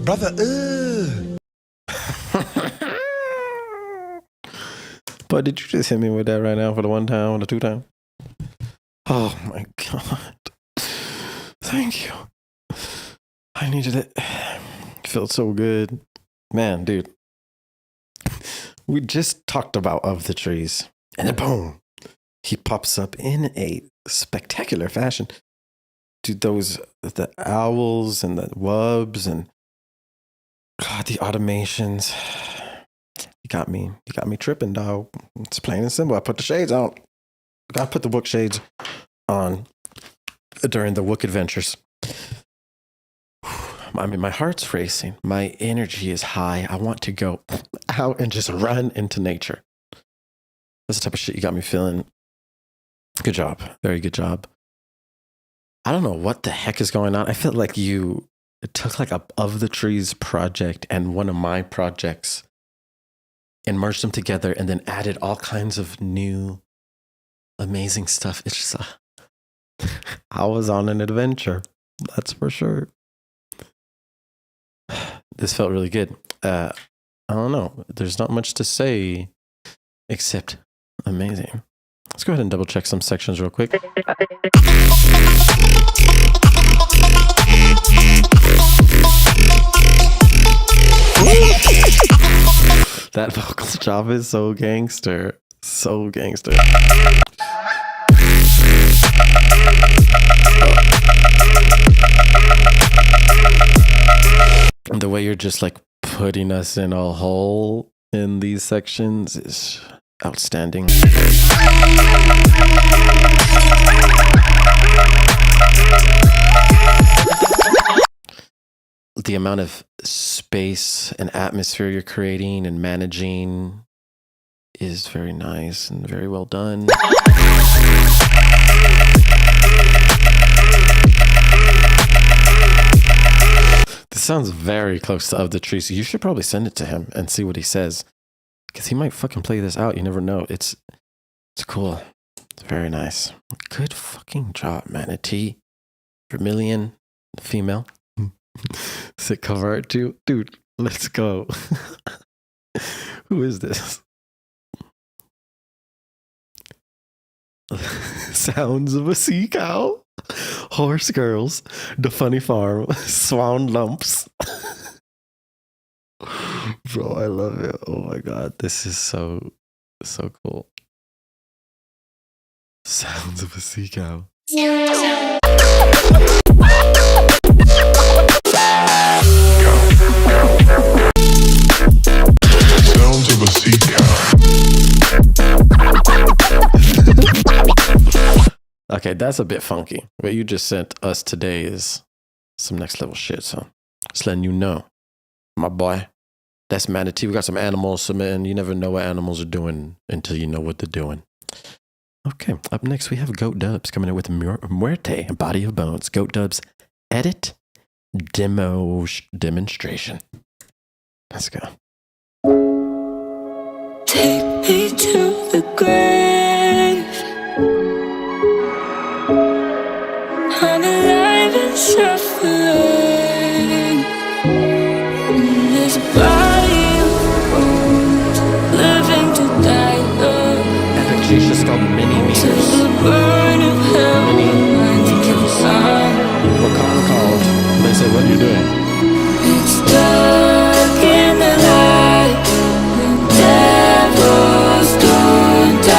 Brother, But did you just hit me with that right now for the one time or the two time? Oh my God. Thank you. I needed it. Felt so good. Man, dude. We just talked about Of the Trees. And then boom. He pops up in a spectacular fashion. Dude, the owls and the wubs and God, the automations. You got me tripping, dog. It's plain and simple. I put the shades on. I put the book shades on during the WIP adventures. I mean, my heart's racing. My energy is high. I want to go out and just run into nature. That's the type of shit you got me feeling. Good job. Very good job. I don't know what the heck is going on. I feel like it took like a Of the Trees project and one of my projects and merged them together and then added all kinds of new amazing stuff. It's just, I was on an adventure. That's for sure. This felt really good. I don't know. There's not much to say except amazing. Let's go ahead and double check some sections real quick. That vocal job is so gangster. So gangster. The way you're just like putting us in a hole in these sections is outstanding. The amount of space and atmosphere you're creating and managing is very nice and very well done. This sounds very close to Of the Trees. So you should probably send it to him and see what he says. Because he might fucking play this out. You never know. It's cool. It's very nice. Good fucking job, Manatee. Vermilion, female. Sick cover art too. Dude, let's go. Who is this? Sounds of a sea cow. Horse girls. The funny farm. Swan lumps. Bro, I love it. Oh my God. This is so cool. Sounds of a sea cow. Sounds of a sea cow. Okay, that's a bit funky. What you just sent us today is some next level shit, so just letting you know. My boy, that's Manatee. We got some animals submitting. You never know what animals are doing until you know what they're doing. Okay, up next we have Goat Dubs coming in with Muerte, Body of Bones. Goat Dubs edit demonstration. Let's go. Take me to the grave. I'm alive and suffering. This body of bones, living to die of. Epic Jesus called mini To meters. the burn of hell, Mini meters. Wakanda called. They said, what are you doing? It's dark in the light. The devils don't die.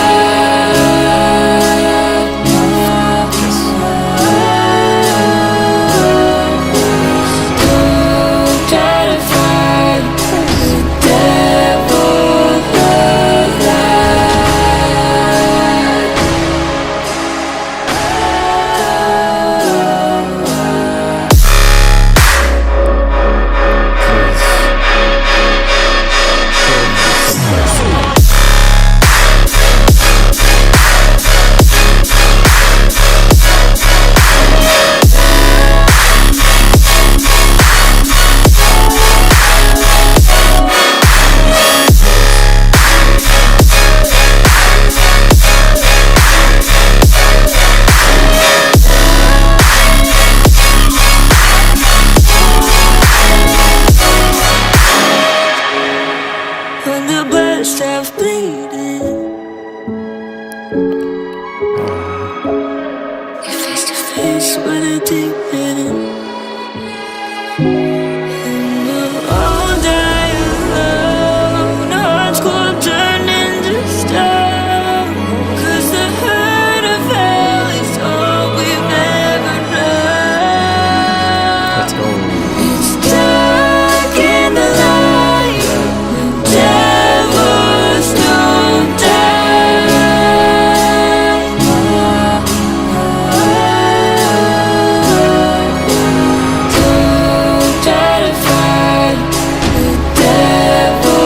pace with a deep end. All day alone, hearts could turn into stone. 'Cause the hurt of hell is all we've ever known. Let's go. It's dark in the light, and devils don't die. Don't try to fight the devil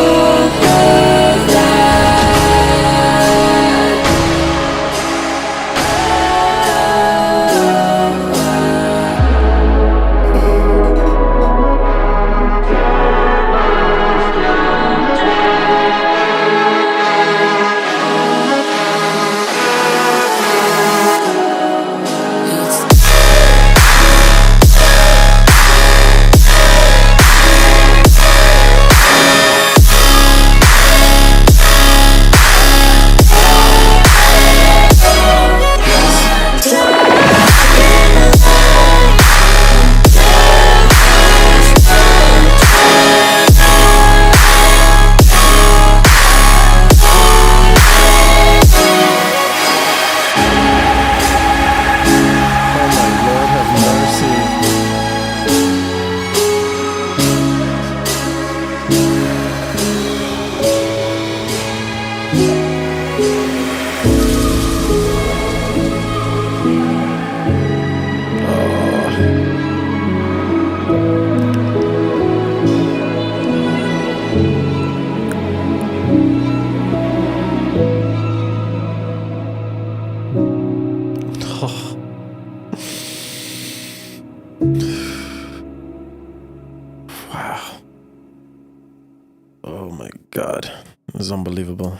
Oh my Lord, have mercy. Oh. Wow. Oh my God. This is unbelievable.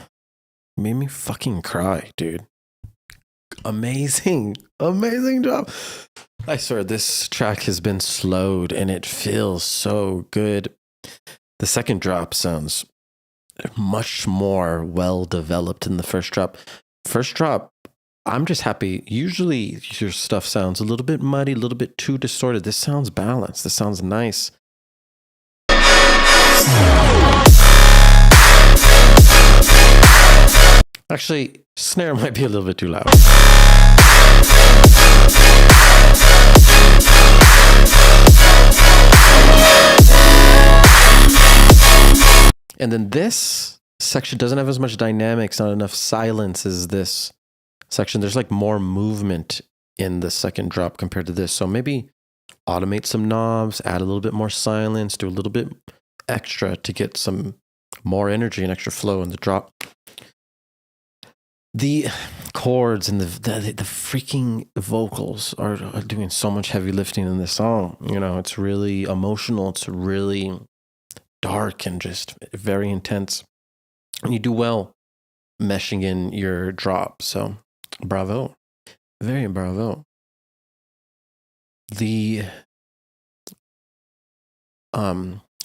Made me fucking cry, dude. Amazing. Amazing job. I swear this track has been slowed and it feels so good. The second drop sounds much more well developed than the first drop. First drop, I'm just happy. Usually your stuff sounds a little bit muddy, a little bit too distorted. This sounds balanced. This sounds nice. Actually, snare might be a little bit too loud. And then this section doesn't have as much dynamics, not enough silence as this section. There's like more movement in the second drop compared to this. So maybe automate some knobs, add a little bit more silence, do a little bit extra to get some more energy and extra flow in the drop. The chords and the freaking vocals are doing so much heavy lifting in this song. You know, it's really emotional. It's really dark and just very intense. And you do well meshing in your drop. So bravo. Very bravo. The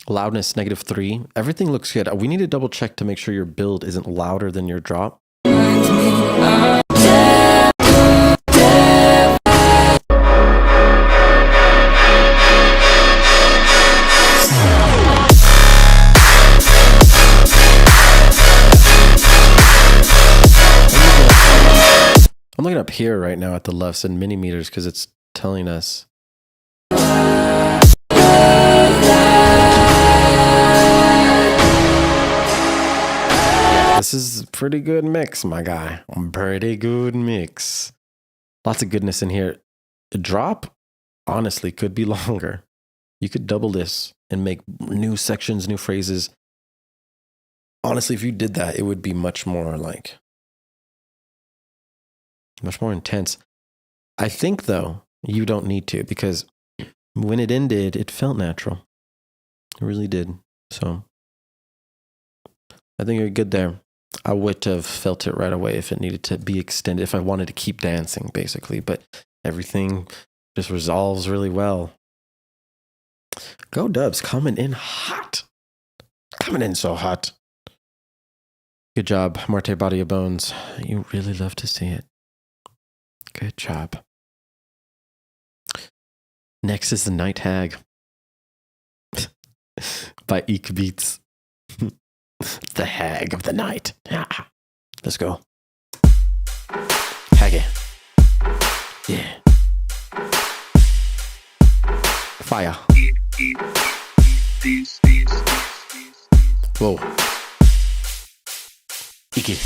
loudness -3. Everything looks good. We need to double check to make sure your build isn't louder than your drop. I'm looking up here right now at the lefts and mini meters because it's telling us. Yeah, this is a pretty good mix, my guy. Pretty good mix. Lots of goodness in here. The drop, honestly, could be longer. You could double this and make new sections, new phrases. Honestly, if you did that, it would be much more intense. I think, though, you don't need to because when it ended, it felt natural. It really did. So I think you're good there. I would have felt it right away if it needed to be extended, if I wanted to keep dancing, basically. But everything just resolves really well. Go Dubs, coming in hot. Coming in so hot. Good job, Marte Body of Bones. You really love to see it. Good job. Next is the Night Hag by Eek Beats. The Hag of the Night. Yeah. Let's go. Hag it. Yeah. Fire. Whoa. Iki.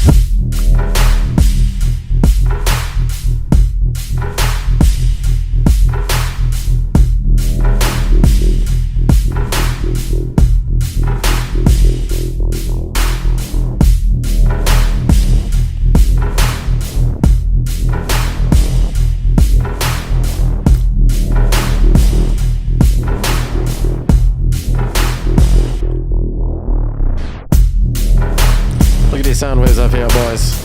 Look at these sound waves up here, boys.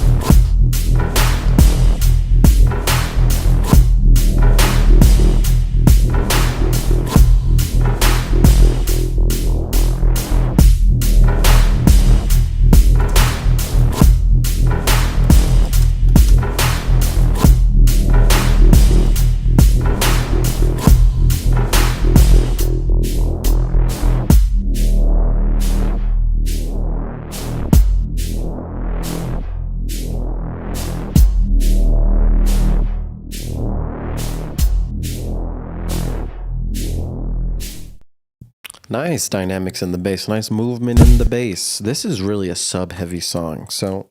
Nice dynamics in the bass, nice movement in the bass. This is really a sub-heavy song. So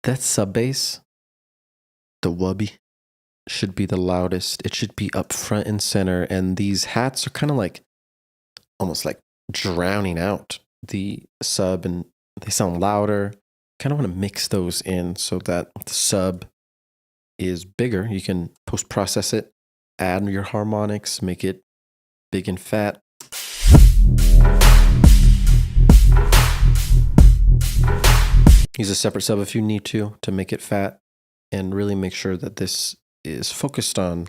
that sub bass, the wubby, should be the loudest. It should be up front and center. And these hats are kind of like, almost like drowning out the sub, and they sound louder. Kind of want to mix those in so that the sub is bigger. You can post-process it, add your harmonics, make it big and fat. Use a separate sub if you need to make it fat, and really make sure that this is focused on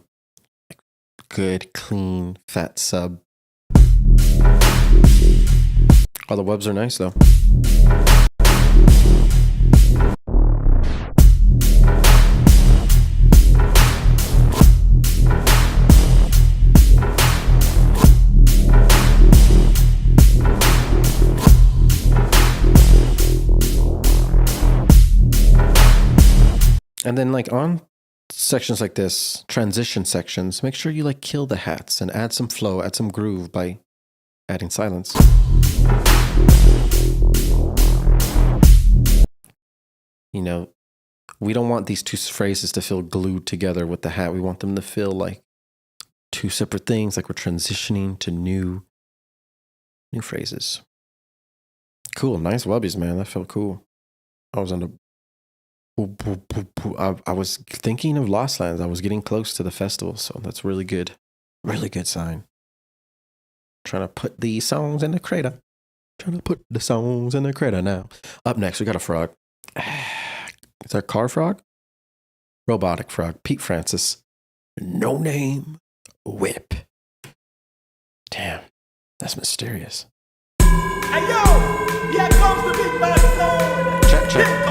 good, clean, fat sub. All the webs are nice though. And then like on sections like this, transition sections, make sure you like kill the hats and add some flow, add some groove by adding silence. You know, we don't want these two phrases to feel glued together with the hat. We want them to feel like two separate things, like we're transitioning to new phrases. Cool, nice wubbies, man. That felt cool. I was on the I was thinking of Lost Lands. I was getting close to the festival, so that's really good. Really good sign. Trying to put these songs in the crater. Trying to put the songs in the crater now. Up next, we got a frog. Is that car frog? Robotic frog. Pete Francis. No name. WIP. Damn, that's mysterious. Hey yo, here comes the big bad song. Check, check.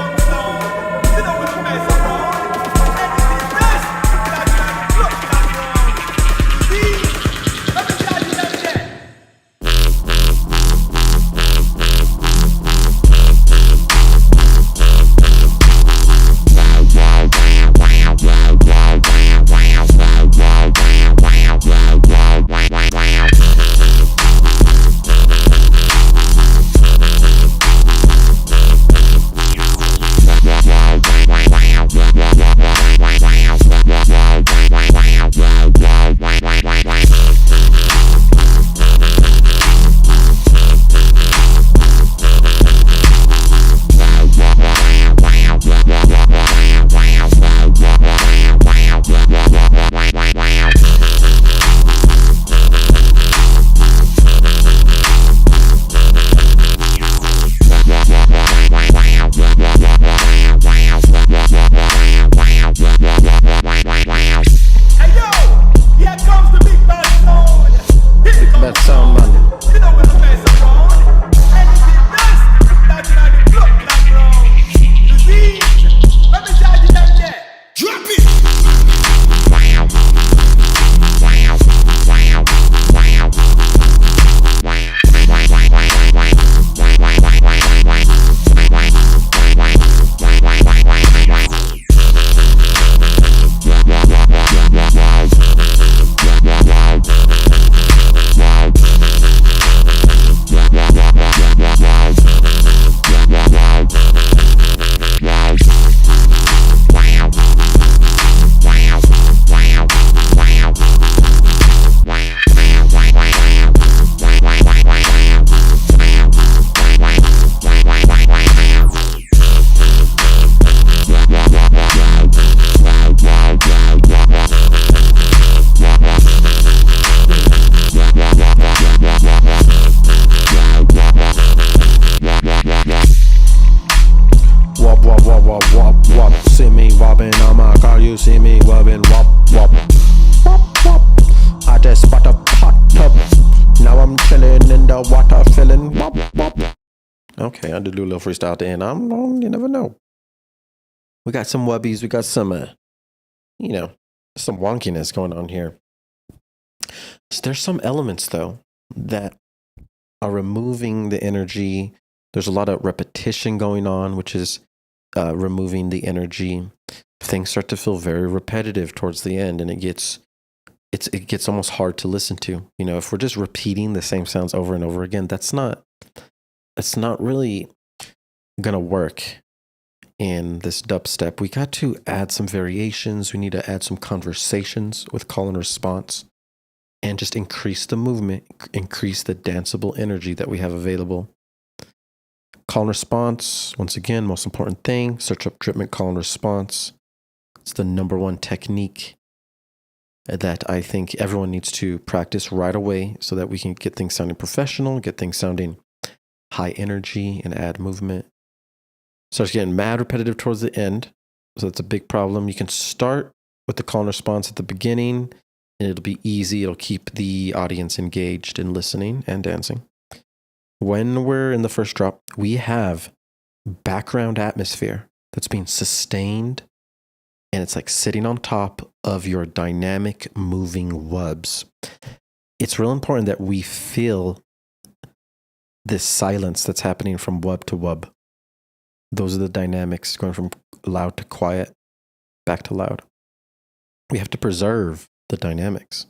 Okay, I did do a little freestyle at the end. You never know. We got some wubbies. We got some, some wonkiness going on here. So there's some elements, though, that are removing the energy. There's a lot of repetition going on, which is removing the energy. Things start to feel very repetitive towards the end, and it gets almost hard to listen to. If we're just repeating the same sounds over and over again, that's not really gonna work in this dubstep. We got to add some variations. We need to add some conversations with call and response, and just increase the movement, increase the danceable energy that we have available. Call and response, once again, most important thing, search up Dripment call and response. It's the number one technique that I think everyone needs to practice right away so that we can get things sounding professional, get things sounding high energy, and add movement. Starts getting mad repetitive towards the end, so that's a big problem. You can start with the call and response at the beginning, and it'll be easy. It'll keep the audience engaged in listening and dancing. When we're in the first drop, we have background atmosphere that's being sustained, and it's like sitting on top of your dynamic moving wubs. It's real important that we feel this silence that's happening from wub to wub. Those are the dynamics going from loud to quiet, back to loud. We have to preserve the dynamics.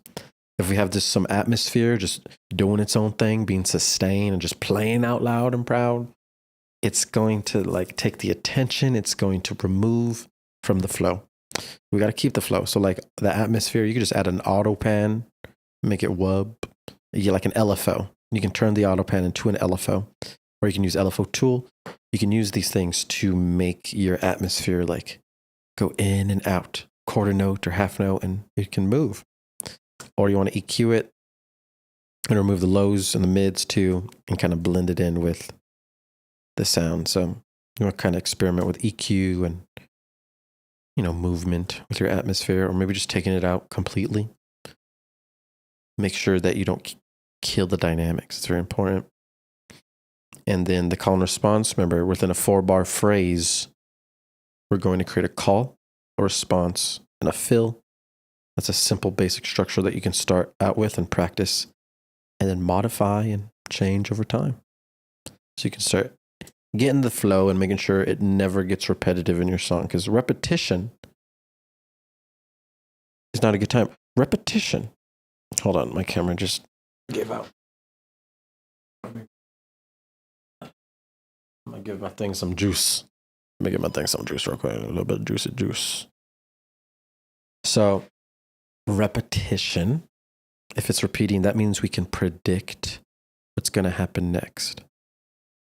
If we have some atmosphere just doing its own thing, being sustained and just playing out loud and proud, it's going to take the attention. It's going to remove from the flow. We got to keep the flow. So the atmosphere, you can just add an auto pan, make it wub. You get like an LFO. You can turn the auto pan into an LFO, or you can use LFO tool. You can use these things to make your atmosphere go in and out, quarter note or half note, and it can move. Or you want to EQ it and remove the lows and the mids too, and kind of blend it in with the sound. So you want to kind of experiment with EQ and movement with your atmosphere, or maybe just taking it out completely. Make sure that you don't kill the dynamics. It's very important. And then the call and response, remember, within a 4-bar phrase, we're going to create a call, a response, and a fill. That's a simple basic structure that you can start out with and practice, and then modify and change over time. So you can start getting the flow and making sure it never gets repetitive in your song, because repetition is not a good time. Repetition. Hold on, my camera just gave out. I'm gonna give my thing some juice. Let me give my thing some juice real quick. A little bit of juicy juice. So, repetition, if it's repeating, that means we can predict what's going to happen next.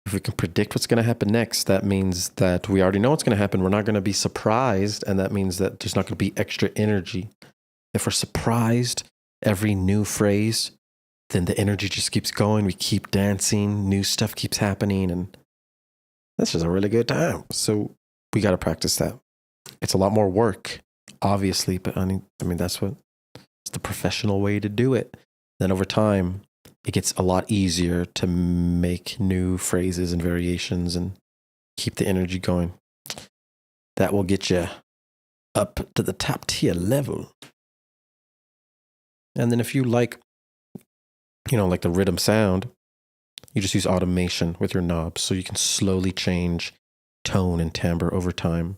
If we can predict what's going to happen next, that means that we already know what's going to happen. We're not going to be surprised, and that means that there's not going to be extra energy. If we're surprised every new phrase, then the energy just keeps going. We keep dancing, new stuff keeps happening, and that's just a really good time. So we got to practice that. It's a lot more work, obviously, but I mean, it's the professional way to do it. Then over time, it gets a lot easier to make new phrases and variations and keep the energy going. That will get you up to the top tier level. And then if you like the rhythm sound, you just use automation with your knobs, so you can slowly change tone and timbre over time,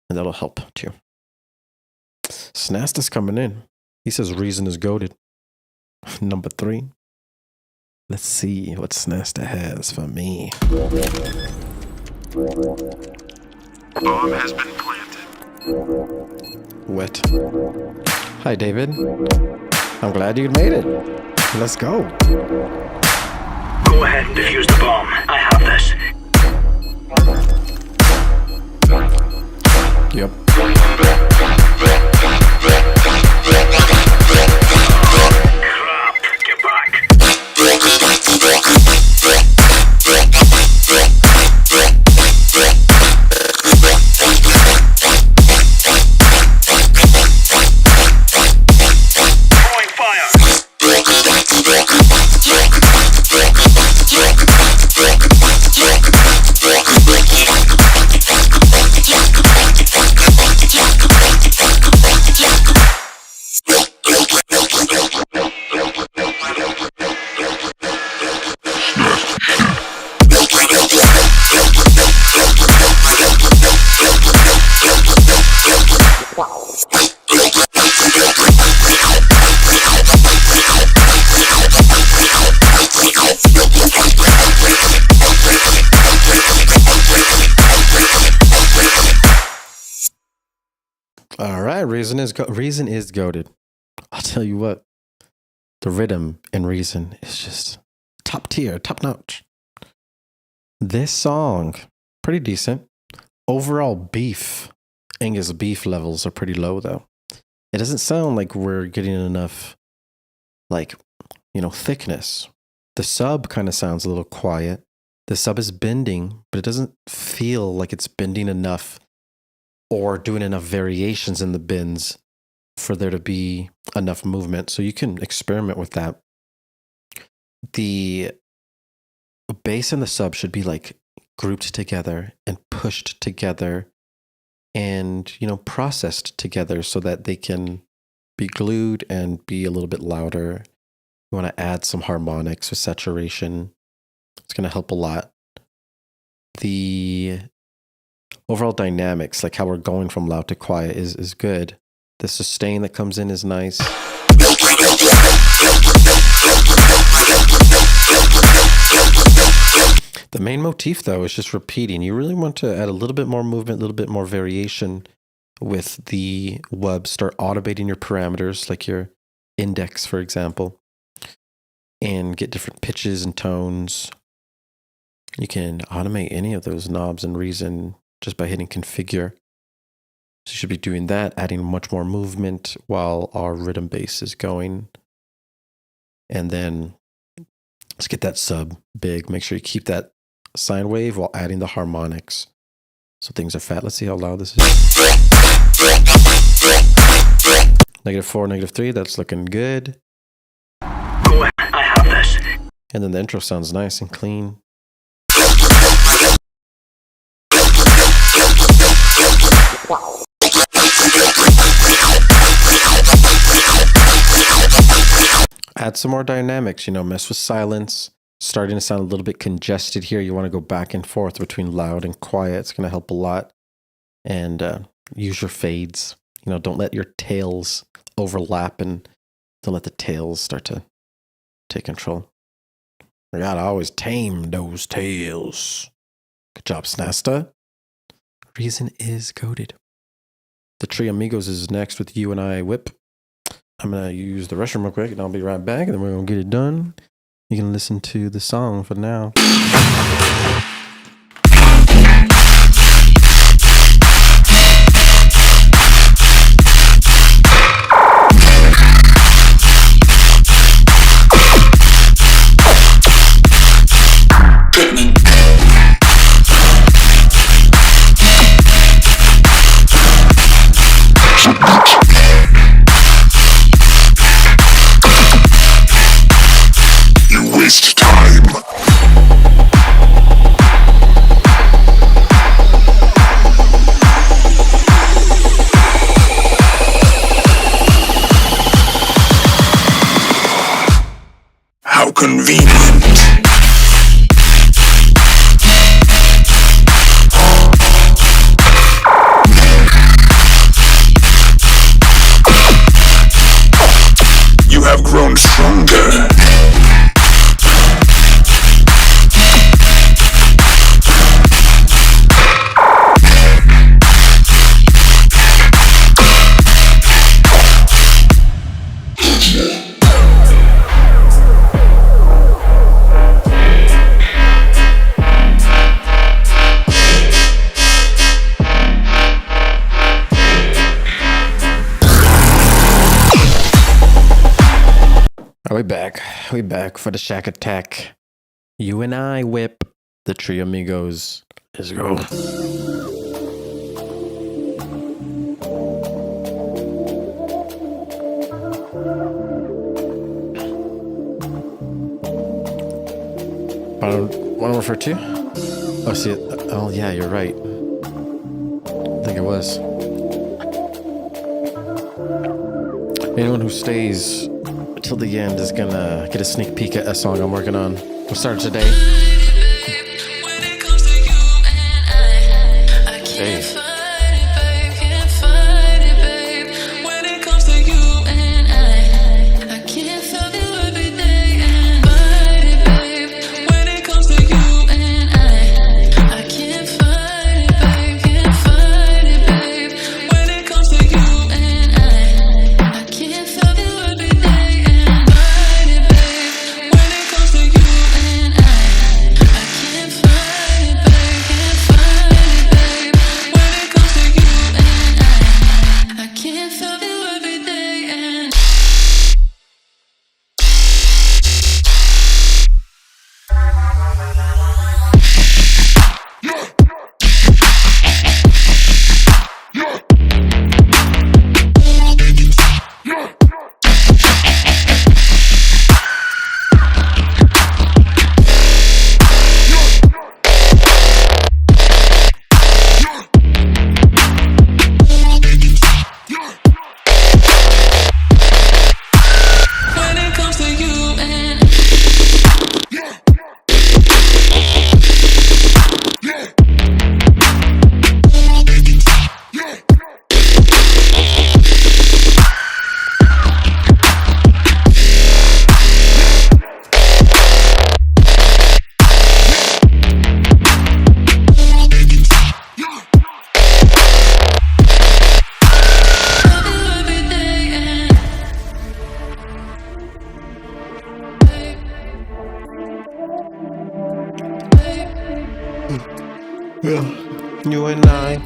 and that'll help too. Snasta's coming in. He says Reason is goated. Number 3. Let's see what Snasta has for me. Bomb has been planted. Wet. Hi, David. I'm glad you made it. Let's go. Go ahead and defuse the bomb. I have this. Yep. Crap. Get back. Throwing fire. Reason is goated. I'll tell you what, the rhythm in Reason is just top tier, top notch. This song, pretty decent. Overall beef, Angus beef levels are pretty low though. It doesn't sound like we're getting enough, like, thickness. The sub kind of sounds a little quiet. The sub is bending, but it doesn't feel like it's bending enough or doing enough variations in the bends for there to be enough movement. So you can experiment with that. The bass and the sub should be like grouped together and pushed together and, processed together so that they can be glued and be a little bit louder. You want to add some harmonics with saturation. It's going to help a lot. The overall dynamics, like how we're going from loud to quiet, is good. The sustain that comes in is nice. The main motif, though, is just repeating. You really want to add a little bit more movement, a little bit more variation with the WUB. Start automating your parameters, like your index, for example, and get different pitches and tones. You can automate any of those knobs in Reason just by hitting configure. So you should be doing that, adding much more movement while our rhythm bass is going. And then let's get that sub big. Make sure you keep that sine wave while adding the harmonics. So things are fat. Let's see how loud this is. -4, -3, that's looking good. Go ahead, I have this. And then the intro sounds nice and clean. Add some more dynamics, mess with silence. Starting to sound a little bit congested here. You want to go back and forth between loud and quiet. It's going to help a lot. And use your fades. Don't let your tails overlap and don't let the tails start to take control. You gotta always tame those tails. Good job, Snasta. Reason is goated. The Three Amigos is next with You and I WIP. I'm going to use the restroom real quick and I'll be right back and then we're going to get it done. You can listen to the song for now. Waste time. How convenient. You have grown stronger. We back for the Shack Attack. You and I WIP. The Three Amigos. Let's go. Want to refer to? Oh, see it. Oh, yeah, you're right. I think it was. Anyone who stays till the end is gonna get a sneak peek at a song I'm working on. We'll start today. Hey. You and I.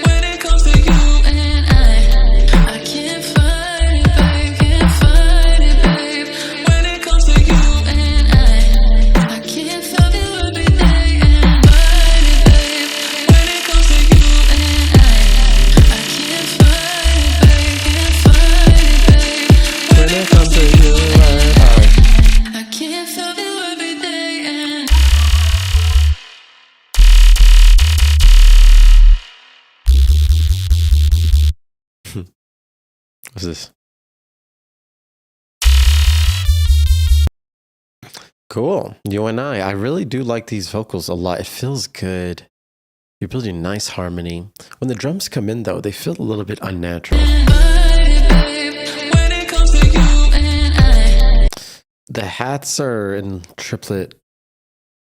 When it comes to you and I can't fight it, babe, can't fight it, babe. When it comes to you and I can't fight it every day and fight it, babe. When it comes to you and I can't fight it, babe, can't fight it, babe. When it comes to you and I can't fight it every day and What's this? Cool. You and I really do like these vocals a lot. It feels good. You're building nice harmony. When the drums come in, though, they feel a little bit unnatural. The hats are in triplet,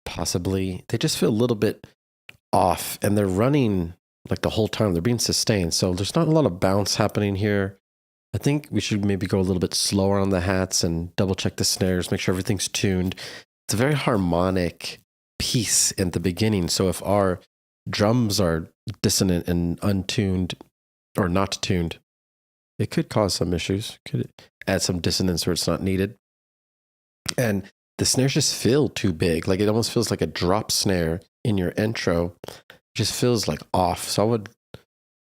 possibly. They just feel a little bit off, and they're running like the whole time. They're being sustained, so there's not a lot of bounce happening here. I think we should maybe go a little bit slower on the hats and double check the snares, make sure everything's tuned. It's a very harmonic piece in the beginning, so if our drums are dissonant and untuned or not tuned, it could cause some issues, could add some dissonance where it's not needed. And the snares just feel too big. Like it almost feels like a drop snare in your intro. It just feels like off. So I would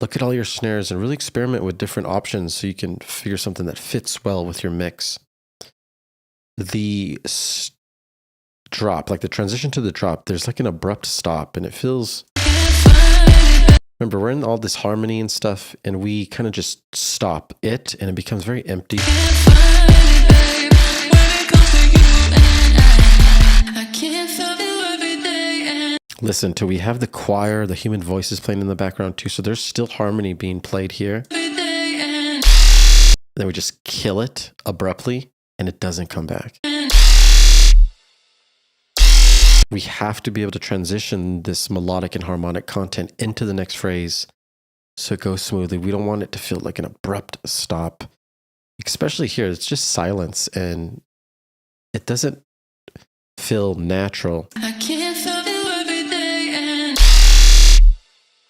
look at all your snares and really experiment with different options so you can figure something that fits well with your mix. The drop, like the transition to the drop, there's like an abrupt stop and it feels... Remember, we're in all this harmony and stuff and we kind of just stop it and it becomes very empty. Listen to, we have the choir, the human voices playing in the background too, so there's still harmony being played here. Then we just kill it abruptly and it doesn't come back. We have to be able to transition this melodic and harmonic content into the next phrase so it goes smoothly. We don't want it to feel like an abrupt stop. Especially here, it's just silence and it doesn't feel natural.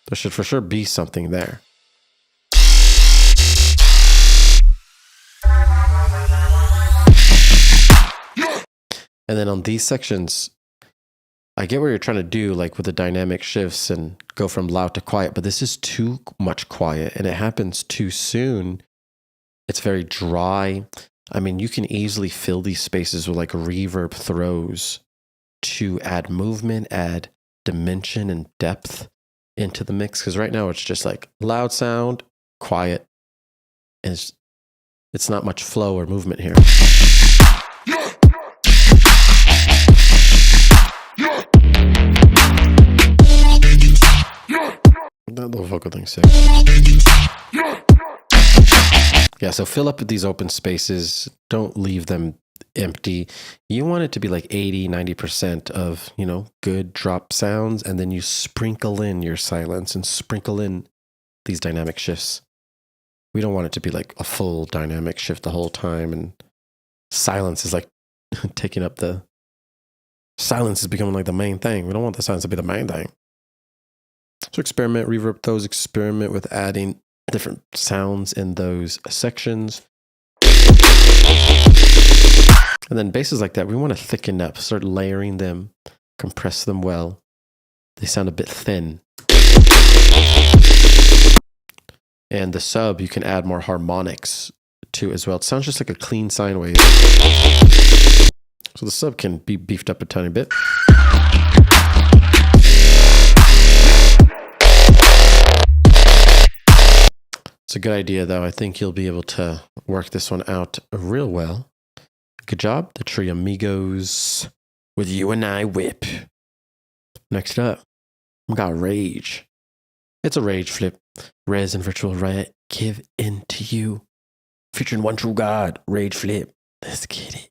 There should for sure be something there. And then on these sections, I get what you're trying to do, like with the dynamic shifts and go from loud to quiet, but this is too much quiet and it happens too soon. It's very dry. I mean, you can easily fill these spaces with like reverb throws to add movement, add dimension and depth into the mix. Because right now it's just like loud sound, quiet, and it's not much flow or movement here. That little vocal thing's sick. Yeah, so fill up with these open spaces. Don't leave them empty. You want it to be like 80, 90% of, you know, good drop sounds, and then you sprinkle in your silence and sprinkle in these dynamic shifts. We don't want it to be like a full dynamic shift the whole time, and silence is like taking up the... Silence is becoming like the main thing. We don't want the silence to be the main thing. So experiment, reverb those, experiment with adding different sounds in those sections. And then basses like that, we want to thicken up, start layering them, compress them well. They sound a bit thin. And the sub, you can add more harmonics to as well. It sounds just like a clean sine wave. So the sub can be beefed up a tiny bit. It's a good idea, though. I think you'll be able to work this one out real well. Good job. The Tree Amigos with You and I WIP. Next up, we got Rage. It's a Rage flip. Res and Virtual Riot, Give In To You. Featuring One True God, Rage flip. Let's get it.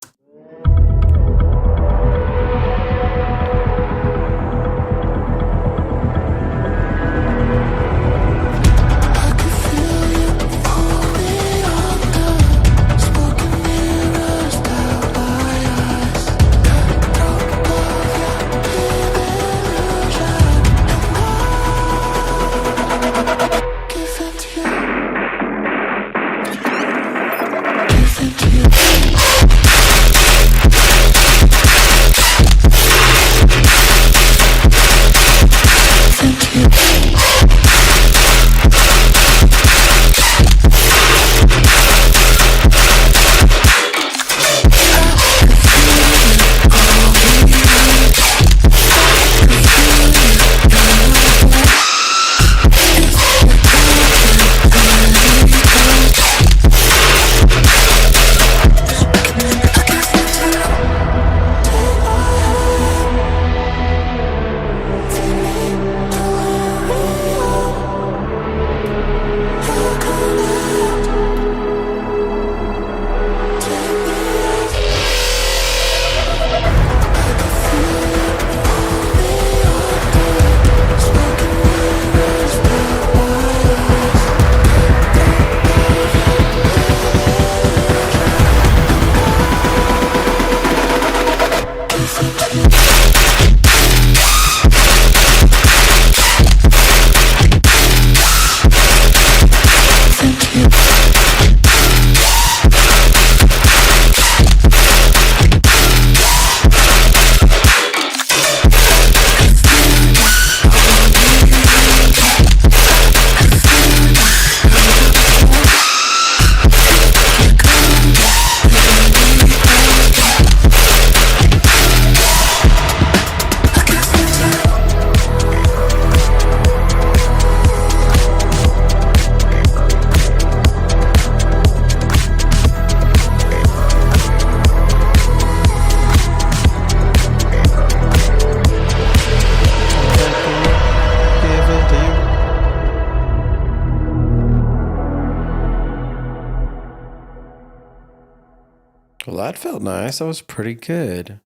Well, that felt nice. That was pretty good.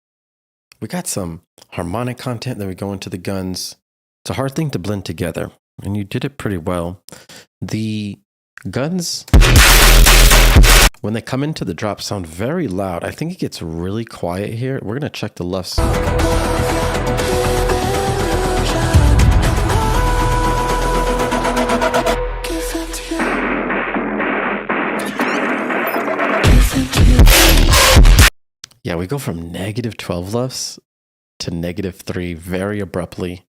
We got some harmonic content, then we go into the guns. It's a hard thing to blend together, and you did it pretty well. The guns, when they come into the drop, sound very loud. I think it gets really quiet here. We're going to check the lefts. Yeah, we go from negative 12 lefts to negative 3 very abruptly.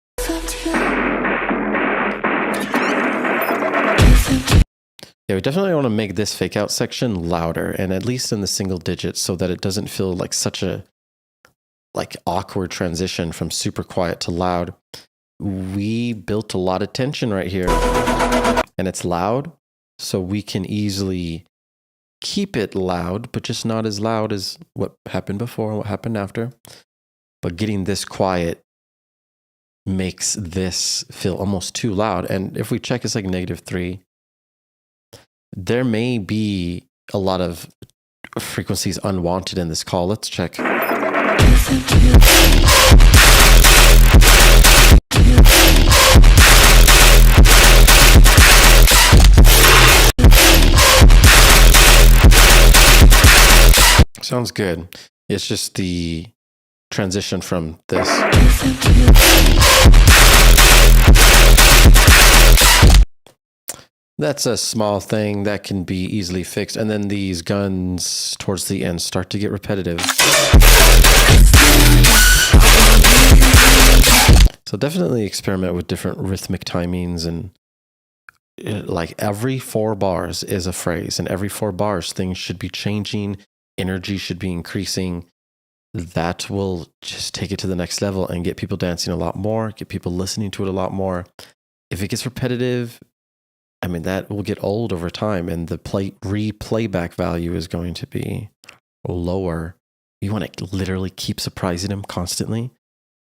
Yeah, we definitely want to make this fake out section louder, and at least in the single digits, so that it doesn't feel like such a awkward transition from super quiet to loud. We built a lot of tension right here, and it's loud, so we can easily keep it loud, but just not as loud as what happened before and what happened after. But getting this quiet makes this feel almost too loud. And if we check, it's like negative 3. There may be a lot of frequencies unwanted in this call. Let's check. Sounds good. It's just the transition from this. That's a small thing that can be easily fixed. And then these guns towards the end start to get repetitive. So definitely experiment with different rhythmic timings, and like every 4 bars is a phrase, and every 4 bars things should be changing, energy should be increasing. That will just take it to the next level and get people dancing a lot more, get people listening to it a lot more. If it gets repetitive, I mean, that will get old over time, and the replayback value is going to be lower. You want to literally keep surprising them constantly,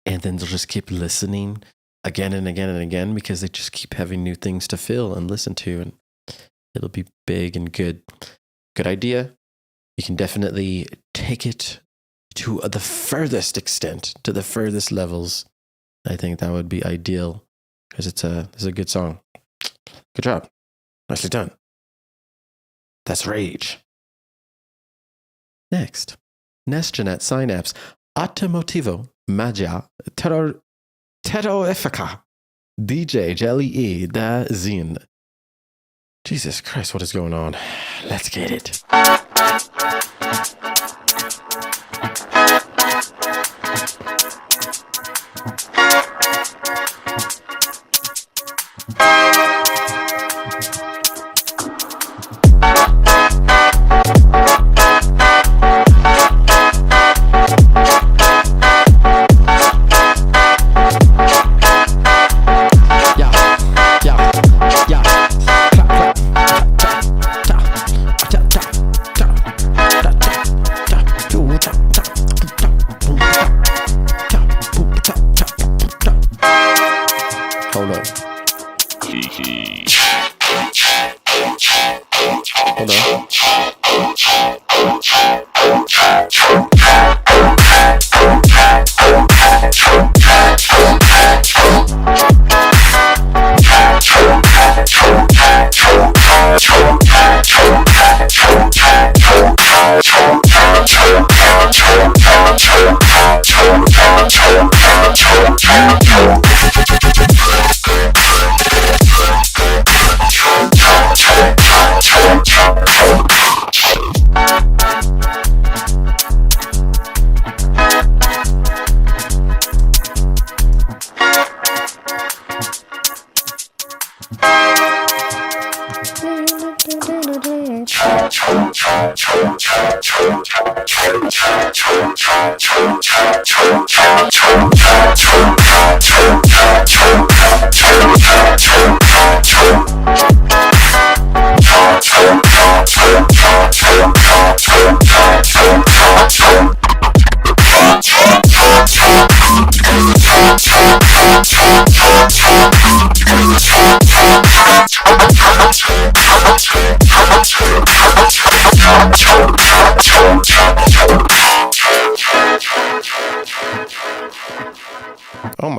and then they'll just keep listening again and again and again, because they just keep having new things to feel and listen to, and it'll be big and good. Good idea. You can definitely take it to the furthest extent, to the furthest levels. I think that would be ideal, because it's a good song. Good job. Nicely done. That's Rage. Next, Nesjanet Synapse, Automotivo, Magia, Terroifica, DJ Jelly E da Zin. Jesus Christ, what is going on? Let's get it.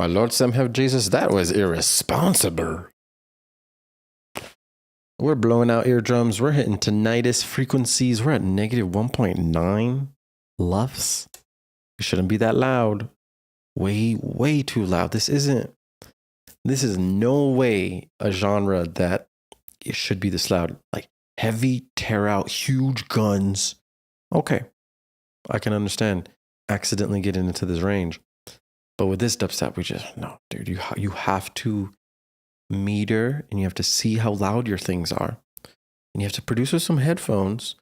my Lord, Sam have Jesus. That was irresponsible. We're blowing out eardrums. We're hitting tinnitus frequencies. We're at negative 1.9 LUFS. It shouldn't be that loud. Way too loud. This is no way a genre that it should be this loud. Like heavy, tear out, huge guns. Okay. I can understand accidentally getting into this range. But with this dubstep, no, dude, you have to meter and you have to see how loud your things are. And you have to produce with some headphones.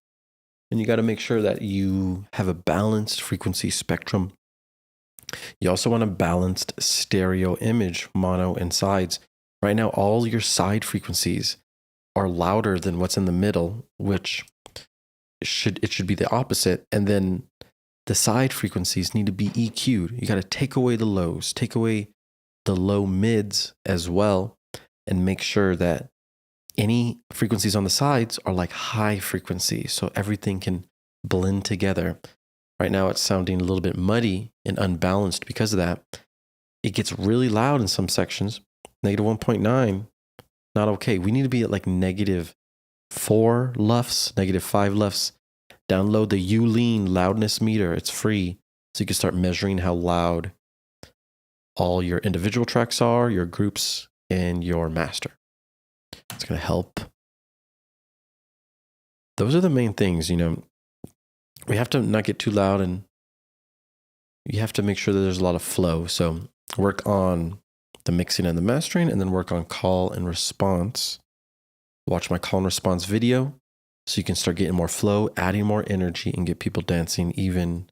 And you got to make sure that you have a balanced frequency spectrum. You also want a balanced stereo image, mono and sides. Right now, all your side frequencies are louder than what's in the middle, which it should be the opposite. And then the side frequencies need to be EQ'd. You got to take away the lows, take away the low mids as well, and make sure that any frequencies on the sides are like high frequencies, so everything can blend together. Right now, it's sounding a little bit muddy and unbalanced because of that. It gets really loud in some sections. Negative 1.9, not okay. We need to be at like negative 4 LUFS, negative 5 LUFS. Download the Ulean loudness meter. It's free. So you can start measuring how loud all your individual tracks are, your groups, and your master. It's going to help. Those are the main things, We have to not get too loud, and you have to make sure that there's a lot of flow. So work on the mixing and the mastering, and then work on call and response. Watch my call and response video so you can start getting more flow, adding more energy, and get people dancing even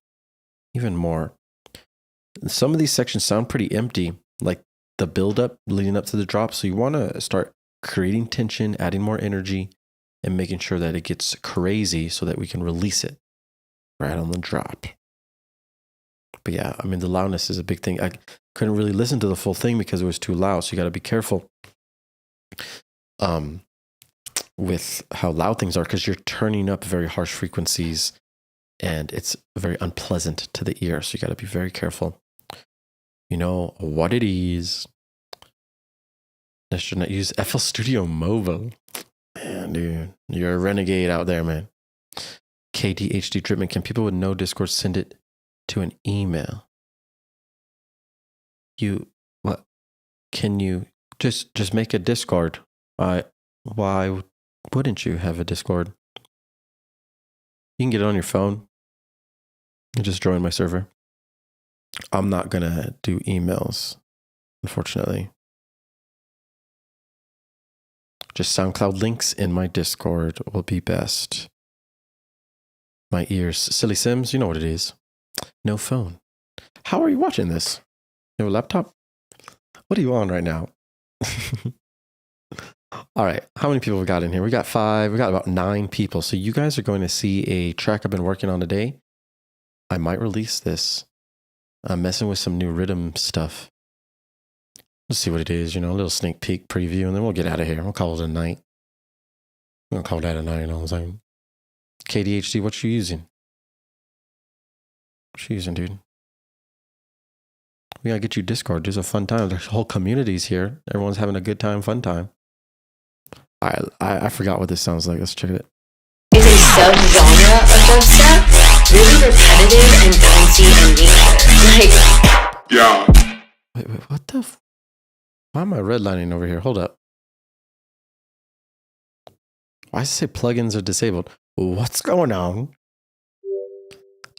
more. Some of these sections sound pretty empty, like the build-up leading up to the drop. So you want to start creating tension, adding more energy, and making sure that it gets crazy so that we can release it right on the drop. But yeah, the loudness is a big thing. I couldn't really listen to the full thing because it was too loud. So you got to be careful with how loud things are, because you're turning up very harsh frequencies and it's very unpleasant to the ear. So you got to be very careful. You know what it is. I should not use FL Studio Mobile. Man, dude, you're a renegade out there, man. KDHD Dripment. Can people with no Discord send it to an email? What? Can you just make a Discord? Why wouldn't you have a Discord? You can get it on your phone. You just join my server. I'm not gonna do emails, unfortunately. Just SoundCloud links in my Discord will be best. My ears. Silly Sims, you know what it is. No phone. How are you watching this? You have a laptop? What are you on right now? All right. How many people we got in here? We got 5. We got about 9 people. So you guys are going to see a track I've been working on today. I might release this. I'm messing with some new rhythm stuff. Let's see what it is. A little sneak peek preview, and then we'll get out of here. We'll call it a night. I'm going to call that a night. I'm saying, KDHD, what you using? What you using, dude? We got to get you Discord. There's a fun time. There's whole communities here. Everyone's having a good time, fun time. I forgot what this sounds like. Let's check it. Is a sub-genre of dubstep, really repetitive and bouncy in nature. Yeah. Wait, what the why am I redlining over here? Hold up. Why does it say plugins are disabled? What's going on?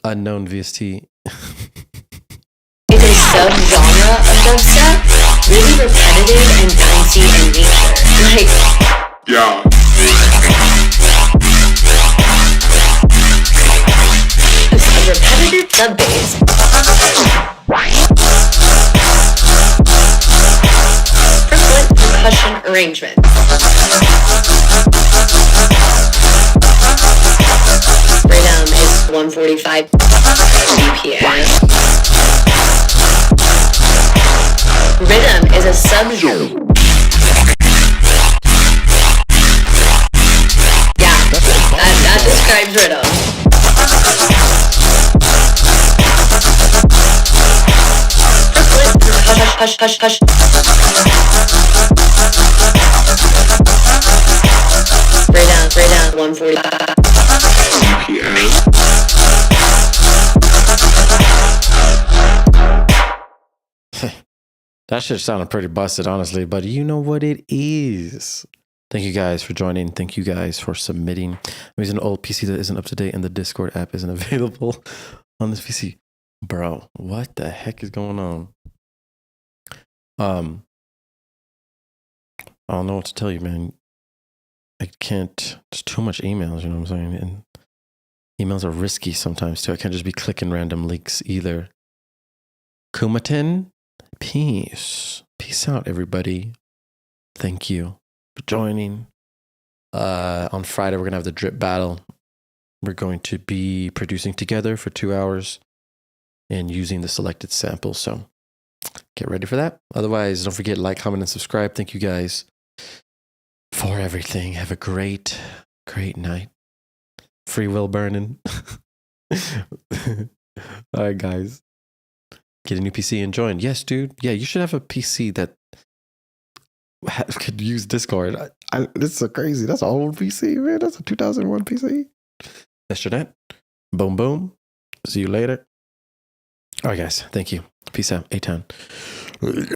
Unknown VST. Is a sub-genre of dubstep, really repetitive and bouncy in nature. Yeah. A repetitive sub bass. Triplet percussion arrangement. Rhythm is 145 BPM. Rhythm is a sub-genre. That describes rhythm. Triplet hush, hush, hush. Right down, 140. That shit sounded pretty busted, honestly, but you know what it is. Thank you guys for joining. Thank you guys for submitting. I'm using an old PC that isn't up to date and the Discord app isn't available on this PC. Bro, what the heck is going on? I don't know what to tell you, man. I can't, there's too much emails, you know what I'm saying? And emails are risky sometimes too. I can't just be clicking random links either. Kumatin, peace. Peace out, everybody. Thank you for joining. On Friday, we're going to have the drip battle. We're going to be producing together for 2 hours and using the selected samples. So get ready for that. Otherwise, don't forget, like, comment, and subscribe. Thank you guys for everything. Have a great, great night. Free will burning. All right, guys. Get a new PC and join. Yes, dude. Yeah, you should have a PC that could use Discord. This is so crazy. That's an old PC, man. That's a 2001 PC. That's your net. Boom, boom. See you later. All right, guys. Thank you. Peace out. A-Town.